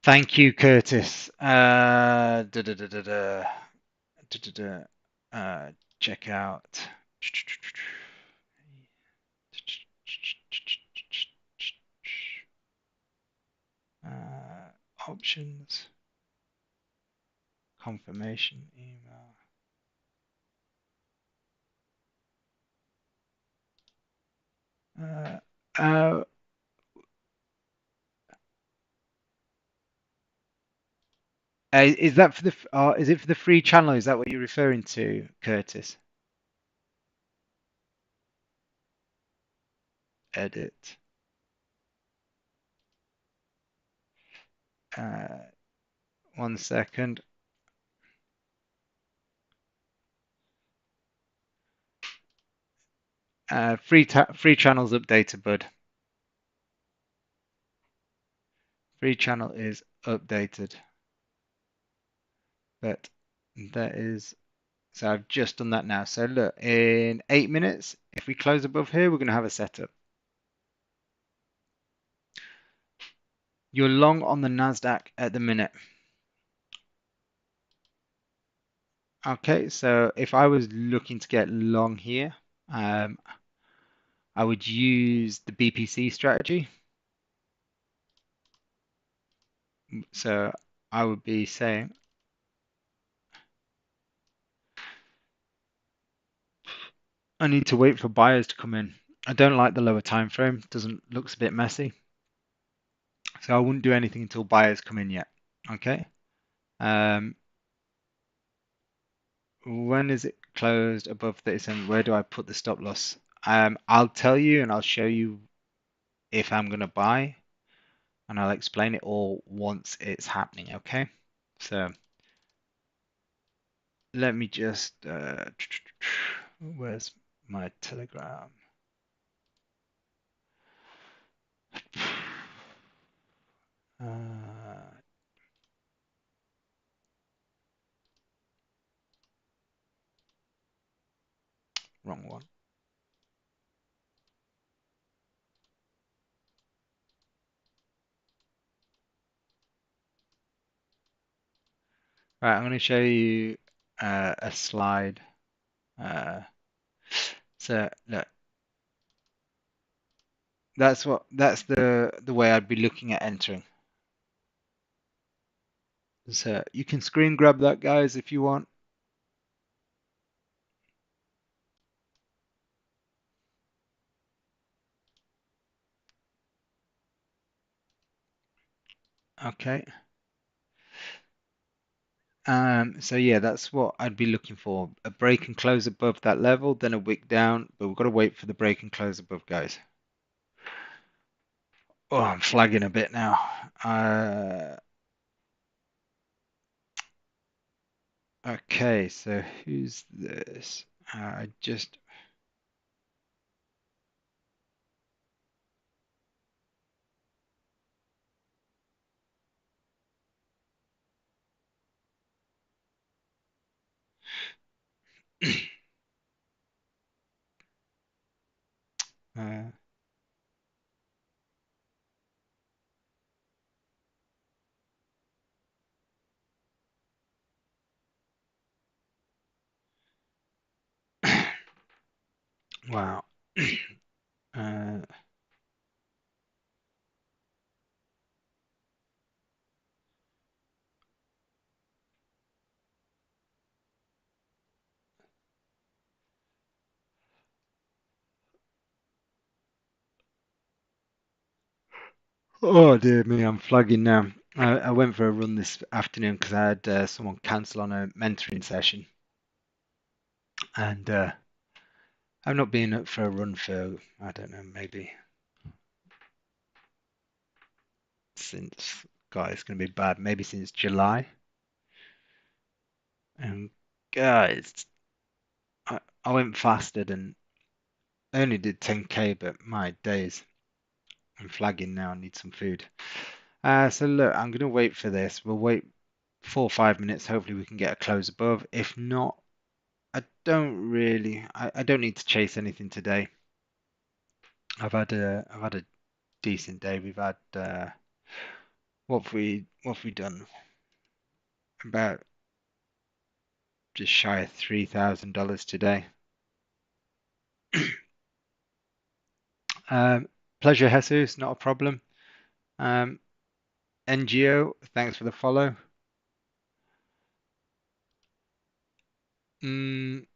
Thank you, Curtis. Check out. Options. Confirmation email. Is that for the is it for the free channel? Is that what you're referring to, Curtis? Edit. Uh, 1 second. Free channels updated, bud. Free channel is updated. But that is, so I've just done that now. So look, in 8 minutes, if we close above here, we're going to have a setup. You're long on the NASDQ at the minute. Okay, so if I was looking to get long here, I would use the BPC strategy. So I would be saying, I need to wait for buyers to come in. I don't like the lower time frame. Looks a bit messy. So I wouldn't do anything until buyers come in yet. Okay. When is it closed above 37? Where do I put the stop loss? I'll tell you and I'll show you if I'm gonna buy, and I'll explain it all once it's happening. Okay. So let me just where's my Telegram? Wrong one. Right, I'm going to show you a slide. So look, that's the way I'd be looking at entering. So you can screen grab that, guys, if you want. Okay. So yeah, that's what I'd be looking for. A break and close above that level, then a wick down, but we've got to wait for the break and close above, guys. Oh, I'm flagging a bit now. Okay, so who's this? I just uh, wow. Uh, oh dear me, I'm flagging now. I went for a run this afternoon because I had someone cancel on a mentoring session, and I've not been up for a run for I don't know, maybe since God, it's going to be bad. Maybe since July. And guys, I went fasted and I only did 10K, but my days, I'm flagging now. I need some food. So look, I'm going to wait for this. We'll wait 4 or 5 minutes. Hopefully, we can get a close above. If not, I don't need to chase anything today. I've had a decent day. We've had what have we done? About just shy of $3,000 today. Um, Pleasure, Jesus, not a problem. Um, NGO, thanks for the follow. Mm,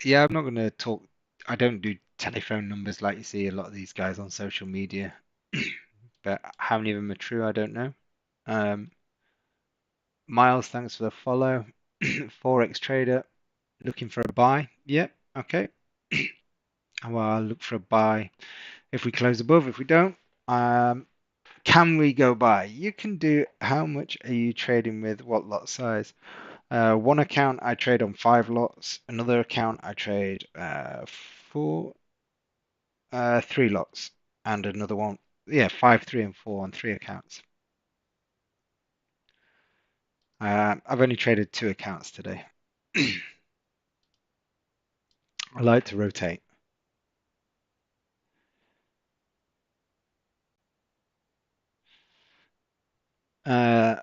yeah, I'm not going to talk. I don't do telephone numbers like you see a lot of these guys on social media. But how many of them are true, I don't know. Um, Miles, thanks for the follow. Forex trader, looking for a buy. Yep, okay. Well, I'll look for a buy if we close above. If we don't, can we go buy? You can do. How much are you trading with? What lot size? One account I trade on 5 lots. Another account I trade three lots, and another one, yeah, 5, 3, and 4 on 3 accounts. I've only traded 2 accounts today. I like to rotate. Uh,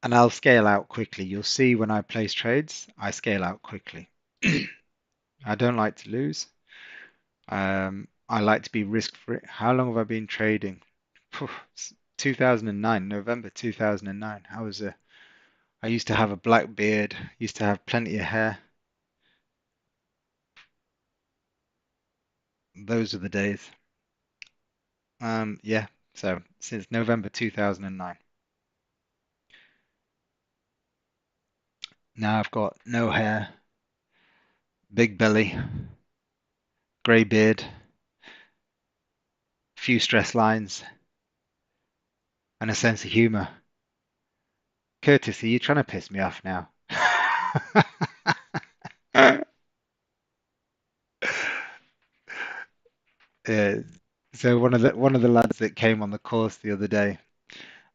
and I'll scale out quickly. You'll see when I place trades, I scale out quickly. I don't like to lose. I like to be risk-free. How long have I been trading? Phew, 2009, November 2009. I used to have a black beard, used to have plenty of hair. Those are the days. Yeah, so since November 2009. Now I've got no hair, big belly, grey beard, few stress lines, and a sense of humor. Curtis, are you trying to piss me off now? Yeah. So one of the lads that came on the course the other day,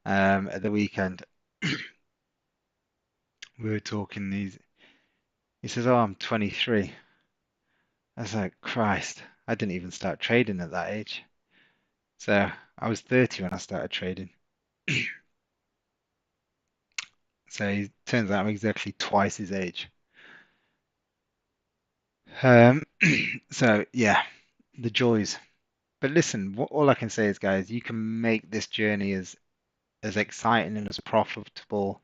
at the weekend, we were talking. He says, "Oh, I'm 23." I was like, "Christ, I didn't even start trading at that age." So I was 30 when I started trading. So he turns out I'm exactly twice his age. Um, so yeah, the joys. But listen, all I can say is, guys, you can make this journey as exciting and as profitable,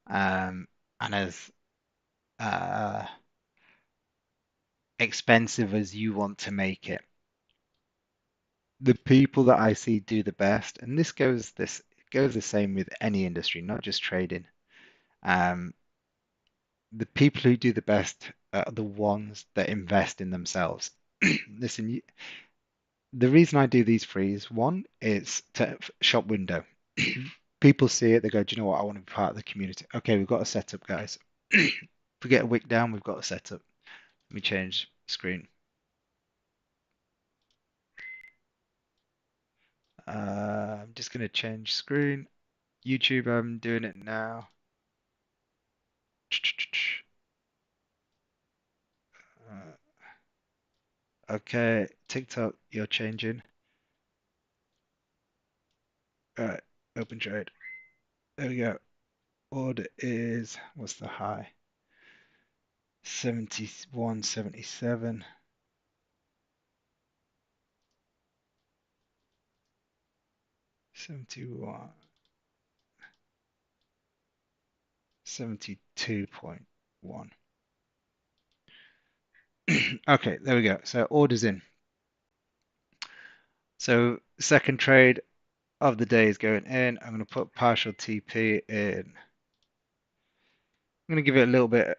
and as uh, expensive as you want to make it. The people that I see do the best, and this goes the same with any industry, not just trading. Um, the people who do the best are the ones that invest in themselves. Listen, the reason I do these frees, one, is to shop window. People see it, they go, do you know what? I want to be part of the community. Okay, we've got a setup, guys. If we get a wick down, we've got a setup. Let me change screen. I'm just going to change screen. YouTube, I'm doing it now. Okay, TikTok, you're changing. All right, open trade. There we go. Order is, what's the high? 71.77. 71. 72.1. Okay, there we go. So orders in. So second trade of the day is going in. I'm going to put partial TP in. I'm going to give it a little bit.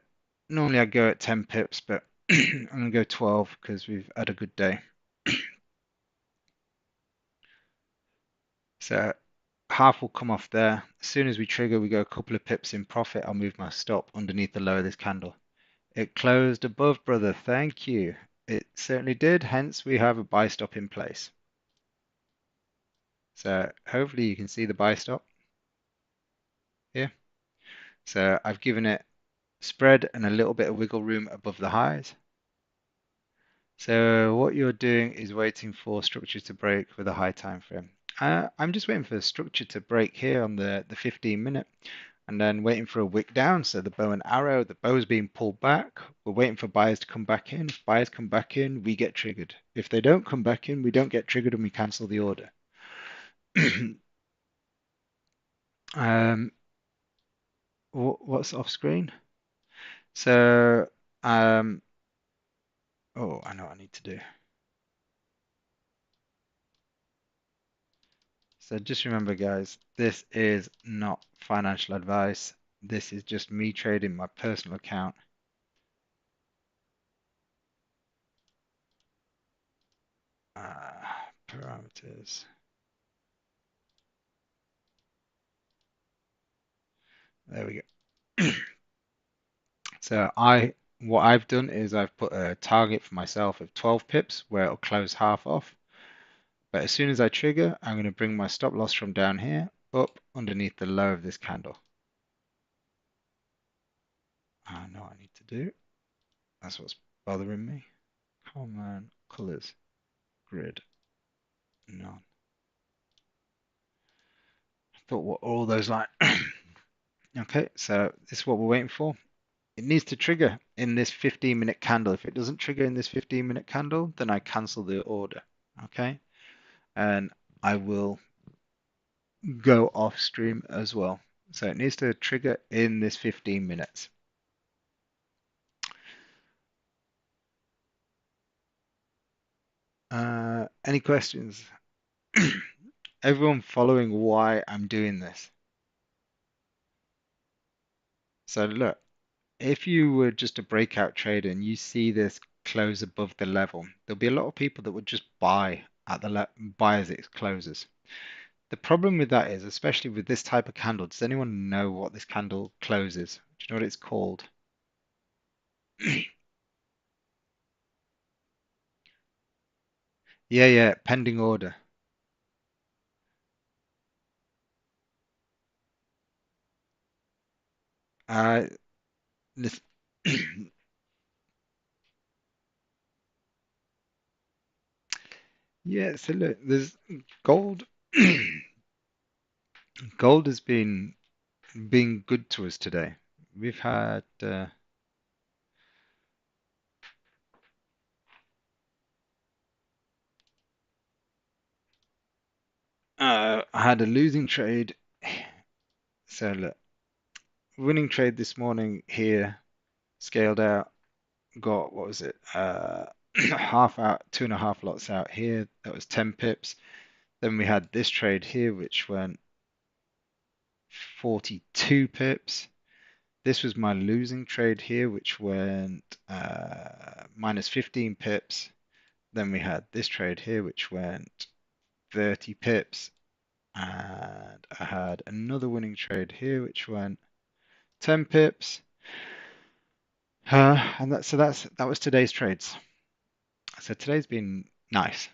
Normally I go at 10 pips, but I'm going to go 12 because we've had a good day. So half will come off there. As soon as we trigger, we go a couple of pips in profit. I'll move my stop underneath the low of this candle. It closed above, brother. Thank you. It certainly did. Hence, we have a buy stop in place. So hopefully you can see the buy stop here. So I've given it spread and a little bit of wiggle room above the highs. So what you're doing is waiting for structure to break with a high time frame. I'm just waiting for the structure to break here on the 15 minute and then waiting for a wick down. So the bow and arrow, the bow is being pulled back. We're waiting for buyers to come back in. If buyers come back in, we get triggered. If they don't come back in, we don't get triggered and we cancel the order. What's off screen? So, oh, I know what I need to do. So just remember, guys, this is not financial advice. This is just me trading my personal account. Parameters. There we go. So what I've done is I've put a target for myself of 12 pips where it'll close half off. But as soon as I trigger, I'm going to bring my stop loss from down here up underneath the low of this candle. I know what I need to do. That's what's bothering me. Common colors, grid, none. I thought what all those like. Okay, so this is what we're waiting for. It needs to trigger in this 15-minute candle. If it doesn't trigger in this 15-minute candle, then I cancel the order. Okay, and I will go off stream as well. So it needs to trigger in this 15 minutes. Any questions? Everyone following why I'm doing this? So look, if you were just a breakout trader and you see this close above the level, there'll be a lot of people that would just buy at the buy as it closes. The problem with that is, especially with this type of candle, does anyone know what this candle closes? Do you know what it's called? Yeah, pending order. Uh, this, yeah, so look, there's gold. Gold has been good to us today. We've had I had a losing trade. So look, winning trade this morning here, scaled out, got what was it? Half out, 2.5 lots out here. That was 10 pips. Then we had this trade here, which went 42 pips. This was my losing trade here, which went minus 15 pips. Then we had this trade here, which went 30 pips. And I had another winning trade here, which went 10 pips. And that was today's trades. So today's been nice.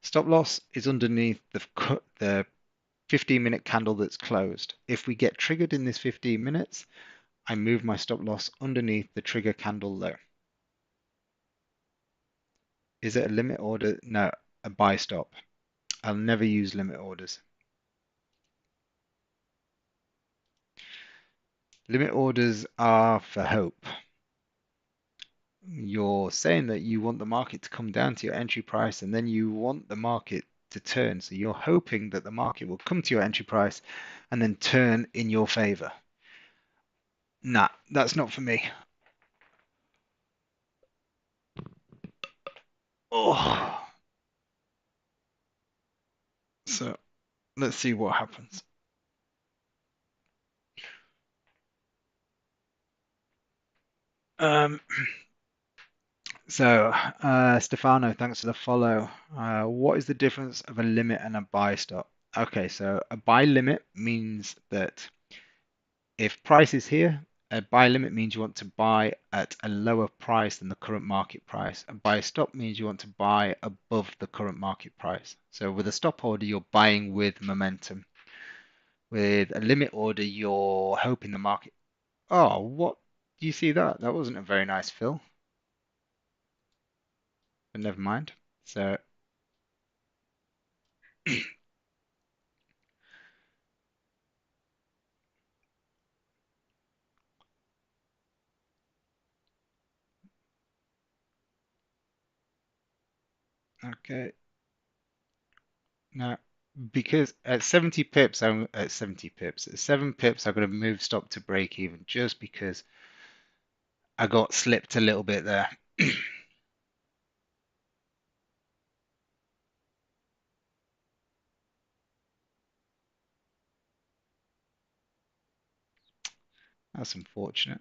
Stop loss is underneath the 15-minute candle that's closed. If we get triggered in this 15 minutes, I move my stop loss underneath the trigger candle low. Is it a limit order? No, a buy stop. I'll never use limit orders. Limit orders are for hope. You're saying that you want the market to come down to your entry price and then you want the market to turn. So you're hoping that the market will come to your entry price and then turn in your favor. Nah, that's not for me. Oh, so let's see what happens. Um, Stefano, thanks for the follow. What is the difference of a limit and a buy stop? Okay, so a buy limit means that if price is here, a buy limit means you want to buy at a lower price than the current market price. A buy stop means you want to buy above the current market price. So with a stop order, you're buying with momentum. With a limit order, you're hoping the market. Oh, what? Do you see that? That wasn't a very nice fill, but never mind. So, okay. Now, because at 70 pips, I'm at 70 pips. At 7 pips, I'm going to move stop to break even just because I got slipped a little bit there. 'That's unfortunate.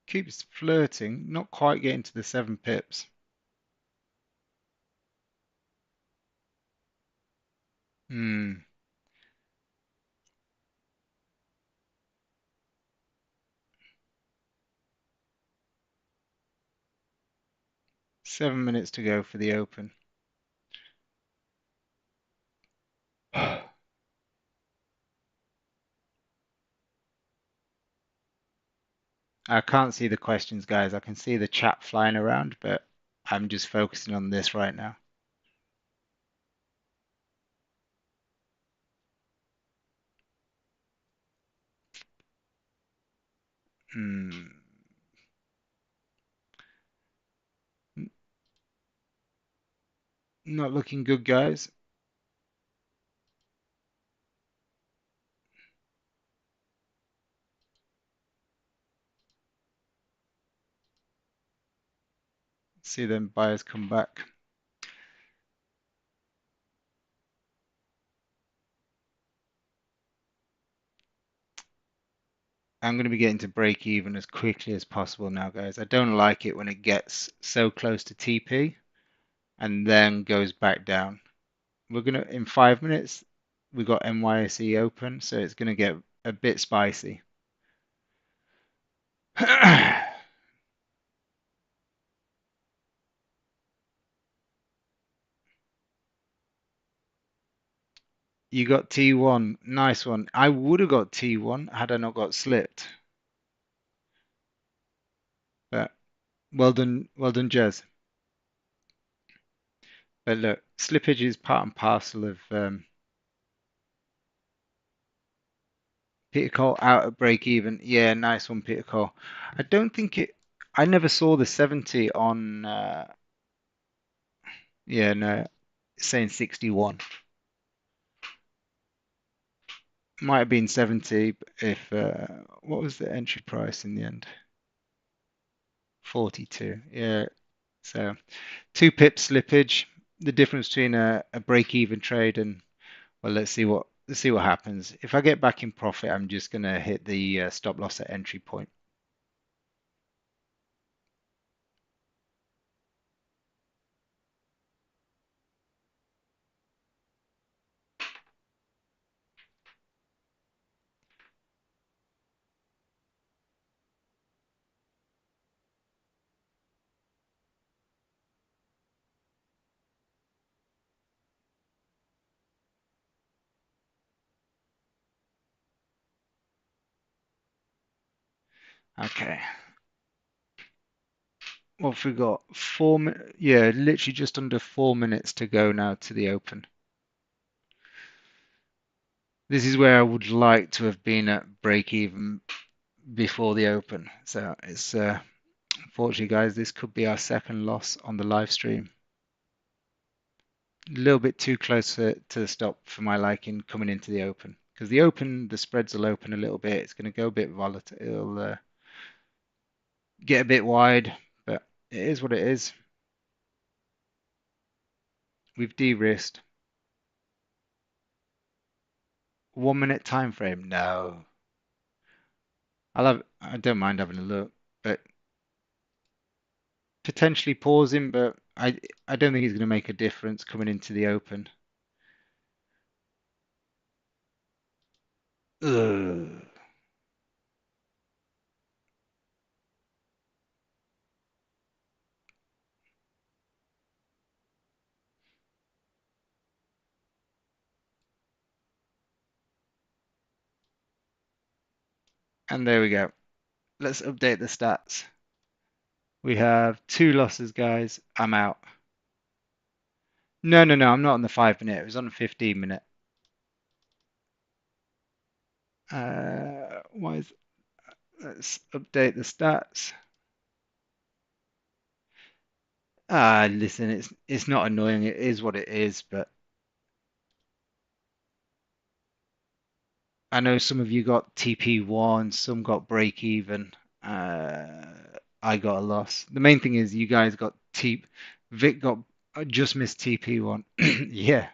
Keeps flirting, not quite getting to the 7 pips. Hmm. 7 minutes to go for the open. I can't see the questions, guys. I can see the chat flying around, but I'm just focusing on this right now. Hmm. Not looking good, guys. See them buyers come back. I'm going to be getting to break even as quickly as possible now, guys. I don't like it when it gets so close to TP and then goes back down. We're going to, in 5 minutes, we got NYSE open, so it's going to get a bit spicy. You got T1, nice one. I would have got T1 had I not got slipped. But well done, Jez. But look, slippage is part and parcel of Peter Cole out at break even. Yeah, nice one, Peter Cole. I don't think it. I never saw the 70 on. Yeah, no, it's saying 61. Might have been 70 if what was the entry price in the end? 42. Yeah. So 2 pips slippage. The difference between a break-even trade and well, let's see what happens. If I get back in profit, I'm just gonna hit the stop loss at entry point. Okay. What have we got? 4 minutes. Yeah, literally just under 4 minutes to go now to the open. This is where I would like to have been at break even before the open. So it's unfortunately, guys, this could be our second loss on the live stream. A little bit too close to the stop for my liking coming into the open. Because the open, the spreads will open a little bit. It's going to go a bit volatile. It'll get a bit wide, but it is what it is. We've de-risked. 1 minute time frame? No. I don't mind having a look, but potentially pausing, but I don't think it's going to make a difference coming into the open. Ugh. And there we go. Let's update the stats. We have 2 losses, guys. I'm out. No, no, no, I'm not on the 5 minute. It was on the 15 minute. Why is let's update the stats. Listen, it's not annoying. It is what it is, but I know some of you got TP1, some got break even. I got a loss. The main thing is you guys got T. Vic got just missed TP1. Yeah.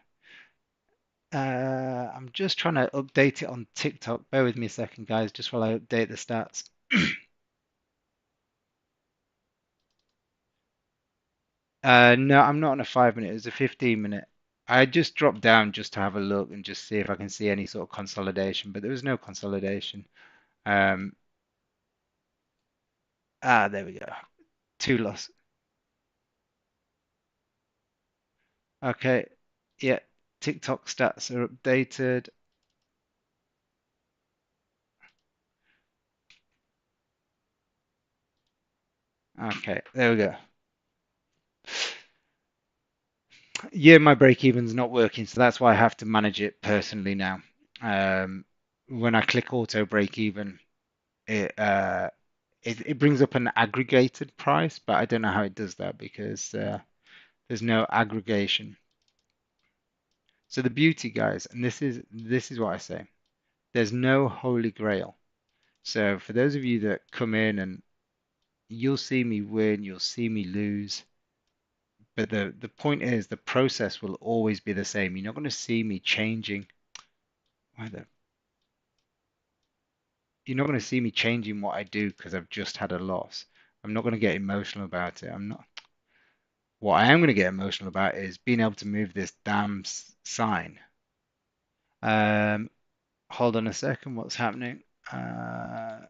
I'm just trying to update it on TikTok. Bear with me a second, guys, just while I update the stats. No, I'm not on a 5 minute. It was a 15 minute. I just dropped down just to have a look and just see if I can see any sort of consolidation, but there was no consolidation. Um, there we go. 2 loss. Okay. Yeah. TikTok stats are updated. Okay. There we go. Yeah, my break even's not working, so that's why I have to manage it personally now. Um, when I click auto break even, it it brings up an aggregated price, but I don't know how it does that because there's no aggregation. So the beauty, guys, and this is what I say, there's no holy grail. So for those of you that come in and you'll see me win, you'll see me lose, but the point is the process will always be the same. You're not going to see me changing. Why the You're not going to see me changing what I do because I've just had a loss. I'm not going to get emotional about it. I'm not. What I am going to get emotional about is being able to move this damn sign. Um, hold on a second. What's happening? I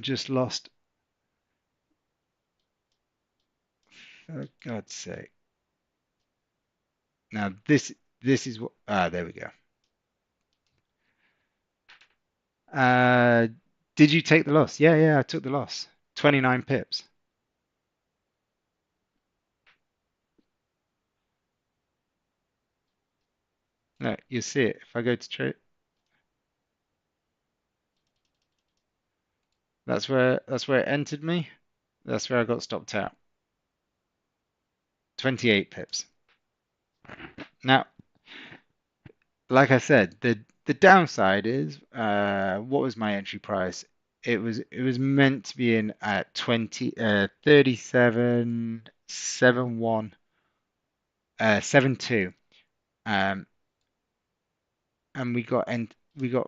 just lost. For God's sake. Now this is what. There we go. Uh, did you take the loss? Yeah, yeah, I took the loss. 29 pips. No, you see it. If I go to trade, that's where it entered me. That's where I got stopped out. 28 pips. Now, like I said, the the downside is, what was my entry price? It was meant to be in at 37.71, 72. Um, and we got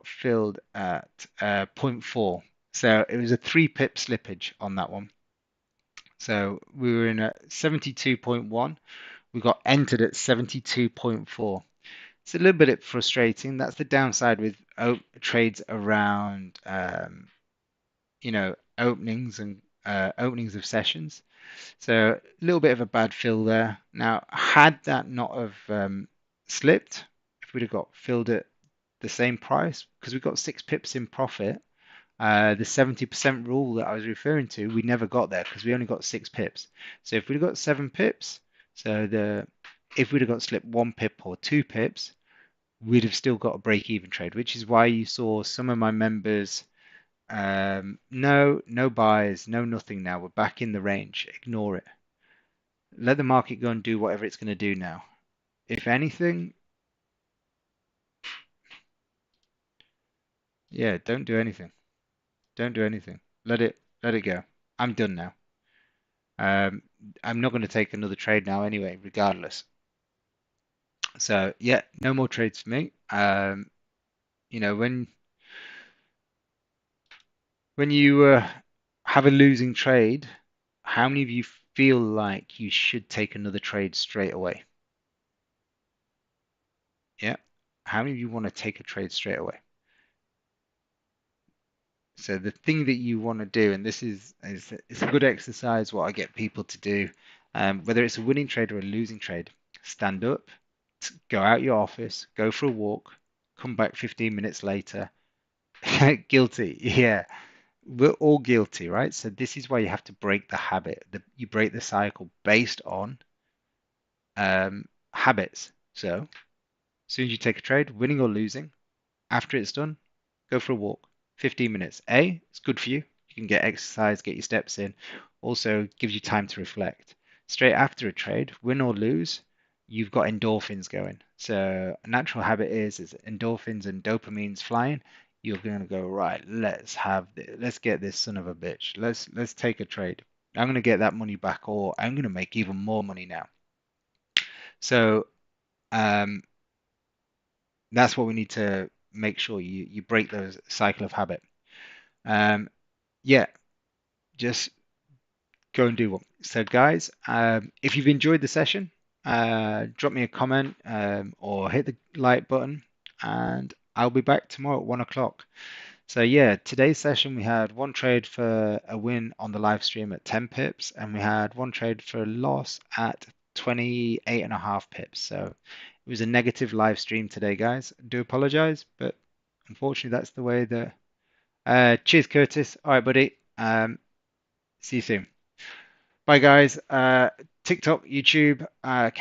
filled at zero point 0.4. So it was a 3 pip slippage on that one. So we were in at 72.1. We got entered at 72.4. It's a little bit frustrating. That's the downside with trades around, openings and openings of sessions. So a little bit of a bad fill there. Now, had that not have slipped, if we'd have got filled at the same price, because we got 6 pips in profit, the 70% rule that I was referring to, we never got there because we only got 6 pips. So if we'd have got 7 pips, if we'd have got slipped 1 pip or 2 pips, we'd have still got a break-even trade, which is why you saw some of my members, no buys, no nothing now. We're back in the range. Ignore it. Let the market go and do whatever it's going to do now. If anything, yeah, don't do anything. Don't do anything. Let it go. I'm done now. Um, I'm not going to take another trade now anyway, regardless. So yeah, no more trades for me. When you have a losing trade, how many of you feel like you should take another trade straight away? Yeah. How many of you want to take a trade straight away? So the thing that you want to do, and this is it's a good exercise, what I get people to do, whether it's a winning trade or a losing trade, stand up, go out your office, go for a walk, come back 15 minutes later. Guilty. Yeah. We're all guilty, right? So this is why you have to break the habit. You break the cycle based on habits. So as soon as you take a trade, winning or losing, after it's done, go for a walk. 15 minutes. It's good for you. You can get exercise, get your steps in. Also gives you time to reflect. Straight after a trade, win or lose, you've got endorphins going. So a natural habit is endorphins and dopamines flying. You're going to go, right, let's get this son of a bitch. Let's take a trade. I'm going to get that money back, or I'm going to make even more money now. So um, that's what we need to make sure you break those cycle of habit. Yeah, just go and do one. So, guys, if you've enjoyed the session, drop me a comment or hit the like button, and I'll be back tomorrow at 1 o'clock. So, yeah, today's session we had one trade for a win on the live stream at 10 pips, and we had one trade for a loss at 28.5 pips. So, it was a negative live stream today, guys. I do apologize, but unfortunately, that's the way that. Cheers, Curtis. All right, buddy. See you soon. Bye, guys. TikTok, YouTube, catch